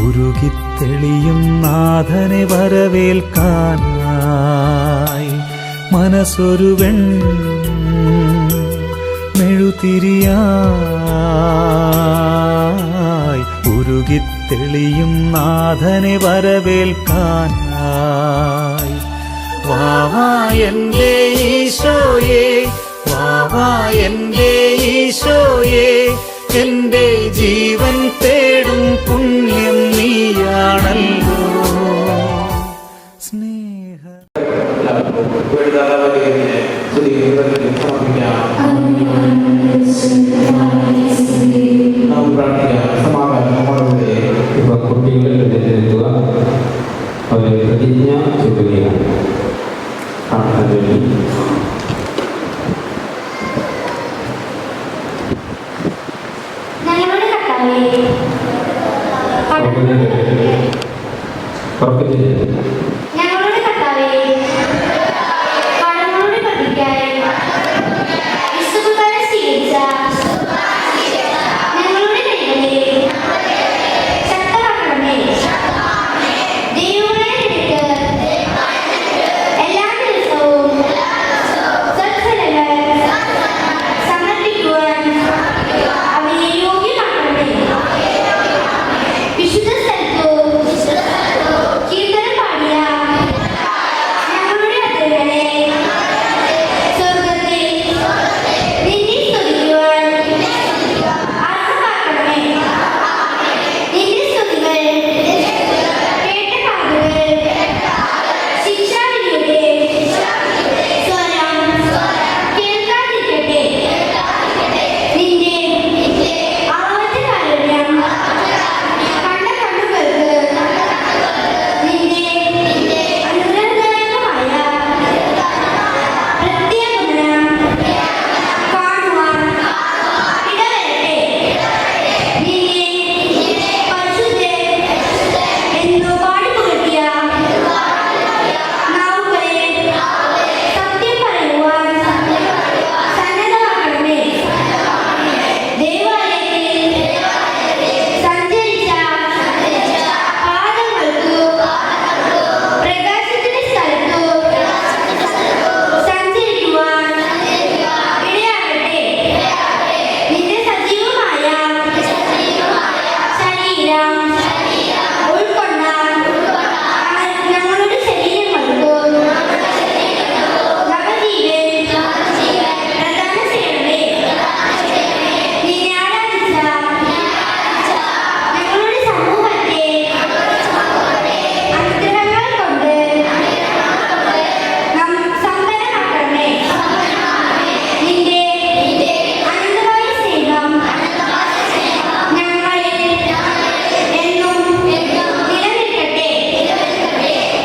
ഉരുകിത്തെളിയും നാഥനെ വരവേൽക്കാനായി. മനസ്സൊരു തിരിയായി ഉരുകിത്തെളിയും നാഥനെ വരവേൽക്കാനായി. വാവാ എൻ്റെ ഈശോയേ, വാവാ എൻ്റെ ഈശോയേ, എൻ്റെ ജീവൻ തേടും പുണ്യം നീയാണല്ലോ. സ്നേഹ കുട്ടികളെത്തുക അവരെ പ്രതിജ്ഞ ചൊല്ലുകയാണ്. പ്രാർത്ഥന ചൊല്ലി ഞങ്ങളുടെ കർത്താവേ, ഞങ്ങളുടെ കർത്താവേ, കടങ്ങളുടെ പ്രതിക്കായി വിശുദ്ധനെ സ്വീകരിച്ച ഞങ്ങളുടെ ദൈവമേ, ശക്തമാക്കണമേ. ദൈവമേ, നിനക്ക് എല്ലാ ദിവസവും സത്ഫലങ്ങൾ സമർപ്പിക്കുവാൻ അവയെ യോഗ്യമാക്കണമേ. വിശുദ്ധ സ്ഥലത്തോ കീർത്തനം പാടിയ ഞങ്ങളുടെ അതിരുകളെ സ്വർഗ്ഗത്തിൽ നിന്നെ സ്തുതിക്കുവാൻ ആർപ്പാക്കണമേ. നിന്റെ സ്തുതികൾ കേട്ട കാതുകൾ ശിക്ഷാവിധിയുടെ സ്വരം കേൾക്കാതിരിക്കട്ടെ. നിന്റെ ആവർത്തകാരുണ്യം കണ്ട കണ്ണുകൾക്ക് നിന്റെ അനുഗ്രഹദായകമായ പ്രത്യേകഗുണം കാണുവാൻ ഇടവരട്ടെ. നിന്നെ പരിശുദ്ധൻ എന്നു പാടിപ്പുകഴ്ത്തിയ നാവുകളെ സത്യം പറയുവാൻ സന്നദ്ധമാക്കണമേ. ദേവാലയത്തിൽ സഞ്ചരിച്ച പാദങ്ങൾക്കു പ്രകാശത്തിന്റെ സ്ഥലത്തു സഞ്ചരിക്കുവാൻ ഇടയാകട്ടെ. നിന്റെ സജീവമായ ശരീരം ഉൾക്കൊണ്ട ഞങ്ങളുടെ ശരീരങ്ങൾക്ക് നവജീവൻ പ്രദാനം ചെയ്യണമേ. നിന്നെ ആരാധിച്ച ഞങ്ങളുടെ സമൂഹത്തെ അനുഗ്രഹങ്ങൾ കൊണ്ട് സമ്പന്നമാക്കണമേ. നിന്റെ അനന്തമായ സ്നേഹം ഞങ്ങളിൽ എന്നും നിലനിൽക്കട്ടെ.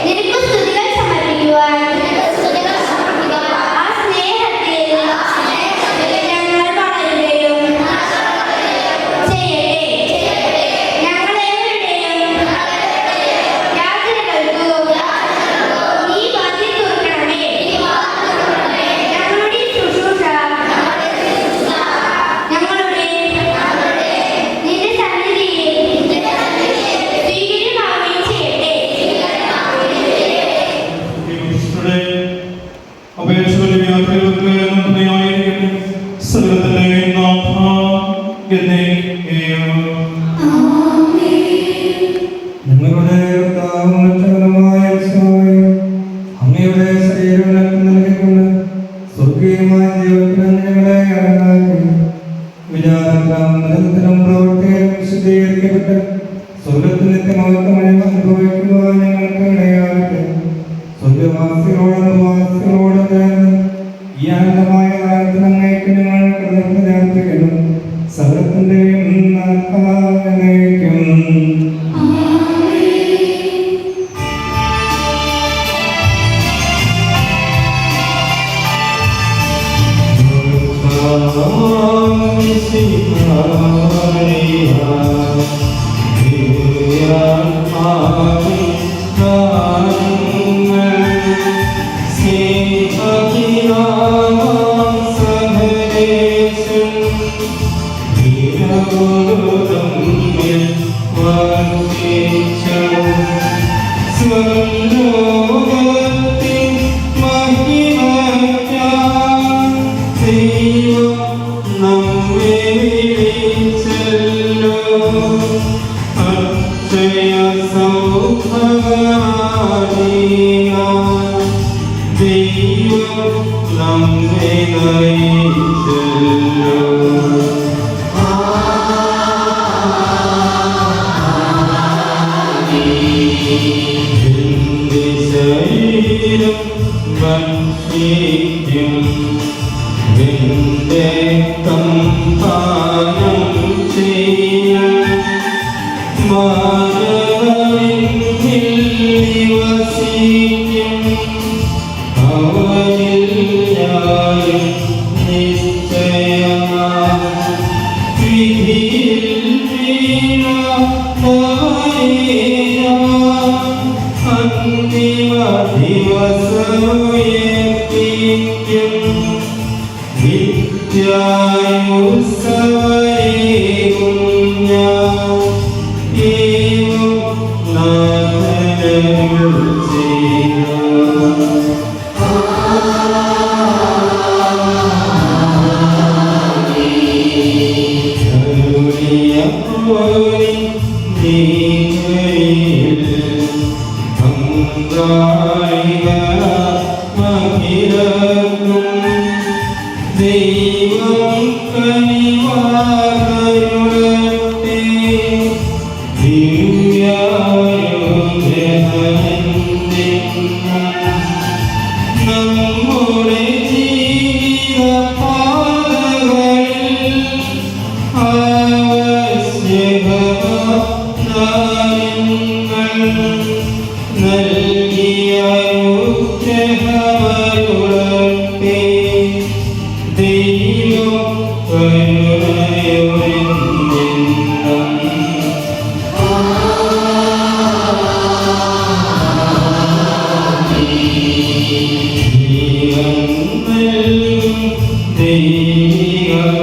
നിനക്ക് സ്തുതികൾ സമർപ്പിക്കുവാൻ ആ സ്നേഹത്തിൽ ഞങ്ങൾ വളരുകയും ചെയ്യട്ടെ. ഞങ്ങളേവരുടെയും യാചനകൾക്കു നീ വാതിൽ തുറക്കണമേ. ഞങ്ങളുടെ ശുശ്രൂഷ ഞങ്ങളുടെ നിന്റെ സന്നിധിയിൽ സ്വീകാര്യമാവുകയും ചെയ്യട്ടെ. ഈശോയുടെ അപേക്ഷകളിൽ യാത്രകൾക്ക് നന്ദിയായിരിക്കട്ടെ. സകലത്തിന്റെ നാഥ എന്നേക്കും. ഞങ്ങളുടെ കർത്താവും രക്ഷകനുമായ ഈശോയെ, അങ്ങയുടെ ശരീരം ഞങ്ങൾക്ക് നൽകിക്കൊണ്ട് സ്വർഗീയമായ ദൈവത്തിന് ഞങ്ങളെ അടങ്ങാക്കി വിചാരത്തിലും പ്രവൃത്തിയിലും വിശുദ്ധീകരിക്കപ്പെട്ട് സ്വർഗത്തിൽ നിത്യമഹത്വം അനുഭവിക്കുവാൻ ഞങ്ങൾക്ക് ഇടയാകട്ടെ. സ്വർഗവാസികളോട് വാസികളോട് ചേർന്ന് ഈ ആനന്ദമായ കാലത്തിന് അങ്ങേക്ക് ഞങ്ങൾ കൃതജ്ഞത അർപ്പിക്കുന്നു. സകലത്തിന്റെയും നാഥാനേക്കും. Nam എന്റെ ശരീരം ഭക്ഷിക്കും എന്റെ പാനം ചെയ്യും മാനവനിൽ വസിക്കും അവനിൽ ഞാനും നിശ്ചയമായി വിധിയിൽ അന്തിമ ദിവസമുയർപ്പിക്കും നിത്യായുസ്സവരേകും ഞാൻ ഏവം നാഥനരുൾ ചെയ്ത ദൈവം കനിവാകരുളട്ടെ നമ്മുടെ ജീവിതപാതകളിൽ നൽകിയ അനുഗ്രഹമരുളട്ടെ ദൈവം കരുണയോടെന്നും ജീവൻ നൽകും ദൈവികമാം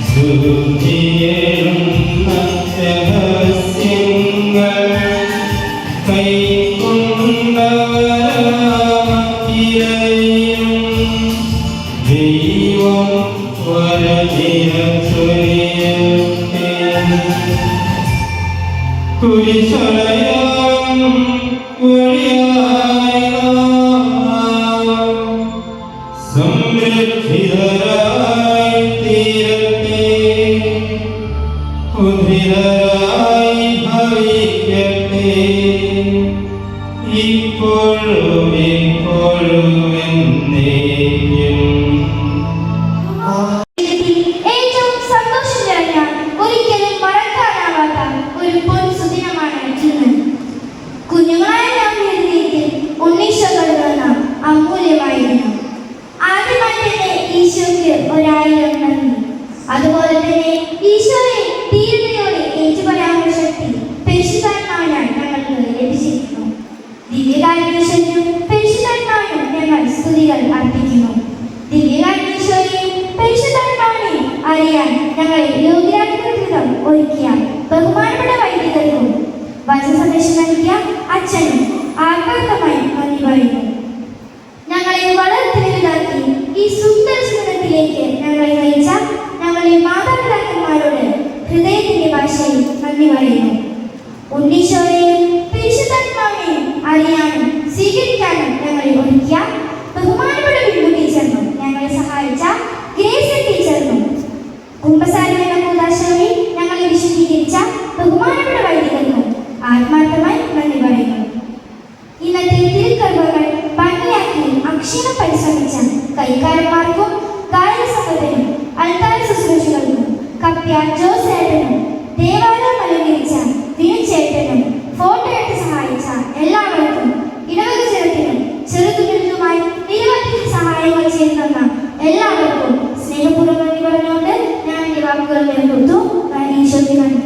സുധിയേറുന്ന രഹസ്യങ്ങൾ കൈക്കൊണ്ടവരായിരയും ദൈവം വരനിരച്ചൊരിയട്ടെ കുരിശടയാം വഴിയായി നാം സംരക്ഷിതരായി തീരട്ടെ ഉദ്ധിതരായി ഭവിക്കട്ടെ ഇപ്പോഴും എപ്പോഴും എന്നേക്കും ഏറ്റവും സന്തോഷം നിറഞ്ഞ ഒരിക്കലും മറക്കാനാവാത്ത ഒരു പൊൻസുദിനമാണ് ഇന്ന്. കുഞ്ഞുങ്ങളായ നാം ഹൃദയത്തിൽ ഉണ്ണീശോ കൊണ്ടുവന്ന അമൂല്യമായിരുന്നു. ആദ്യമായി തന്നെ ഈശോയ്ക്ക് 1000 നന്ദി. അതുപോലെ തന്നെ ഈശോയെ ധീരതയോടെ ഏറ്റുപറയാനുള്ള ശക്തി പരിശുദ്ധാത്മാവിനാൽ ഞങ്ങൾക്ക് ലഭിച്ചിരിക്കുന്നു. ദിവ്യകാരുണ്യേശ്വരനും പരിശുദ്ധാത്മാവിനും ഞങ്ങൾ സ്തുതികൾ അർപ്പിക്കുന്നു. ദിവ്യകാരുണ്യേശ്വരനെയും പരിശുദ്ധാത്മാവിനെയും അറിയാൻ ഞങ്ങളെ യോഗ്യരാക്കുന്നതിനും ഒരുക്കിയ ബഹുമാനപ്പെട്ട വൈദികർക്കും വചനസന്ദേശം നൽകിയ അച്ഛനും ആത്മാർത്ഥമായി നന്ദി പറയുന്നു. ഞങ്ങളെ വളർത്തി വലുതാക്കി ഈ സുന്ദര ജീവിതത്തിലേക്ക് ഞങ്ങളെ നയിച്ച ഞങ്ങളുടെ മാതാപിതാക്കന്മാരോട് ഹൃദയത്തിന്റെ ഭാഷയിൽ നന്ദി പറയുന്നു. ഉണ്ണീശോയെയും പരിശുദ്ധാത്മാവിനെയും അറിയാനും സ്വീകരിക്കാനും ഞങ്ങളെ ഒരുക്കിയ ബഹുമാനപ്പെട്ട ബിന്ദു ടീച്ചറിനും ഞങ്ങളെ സഹായിച്ച ഗ്രേസി ടീച്ചറിനും കുമ്പസാരം എന്ന കൂതാശയിൽ ഞങ്ങളെ വിശദീകരിച്ച ബഹുമാനപ്പെട്ട വൈദികർക്കും ആത്മാർത്ഥമായി നന്ദി പറയുന്നു. ഇന്നത്തെ തിരുക്കർമ്മങ്ങൾ ഭംഗിയാക്കി അക്ഷരം പരിശ്രമിച്ച കൈക്കാരന്മാർക്കും ഗായക സംഘത്തിനും അൽത്താര ശുശ്രൂഷകൾക്കും കപ്പ്യ ജോസേട്ടനും ദേവാലയം അലങ്കരിച്ച വിനുചേട്ടനും ഫോട്ടോ എടുത്ത് സഹായിച്ച എല്ലാവർക്കും ഇടവക ജനത്തിനും ചെറുതുമിടുതുമായി നിരവധി സഹായങ്ങൾ ചെയ്തു തന്ന എല്ലാവർക്കും സ്നേഹപൂർവ്വം നന്ദി പറഞ്ഞുകൊണ്ട് ഞാൻ എൻ്റെ വാക്കുകൾ നിർത്തുന്നു. ഈശോയ്ക്ക് നന്ദി.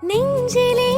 നെഞ്ചിലേ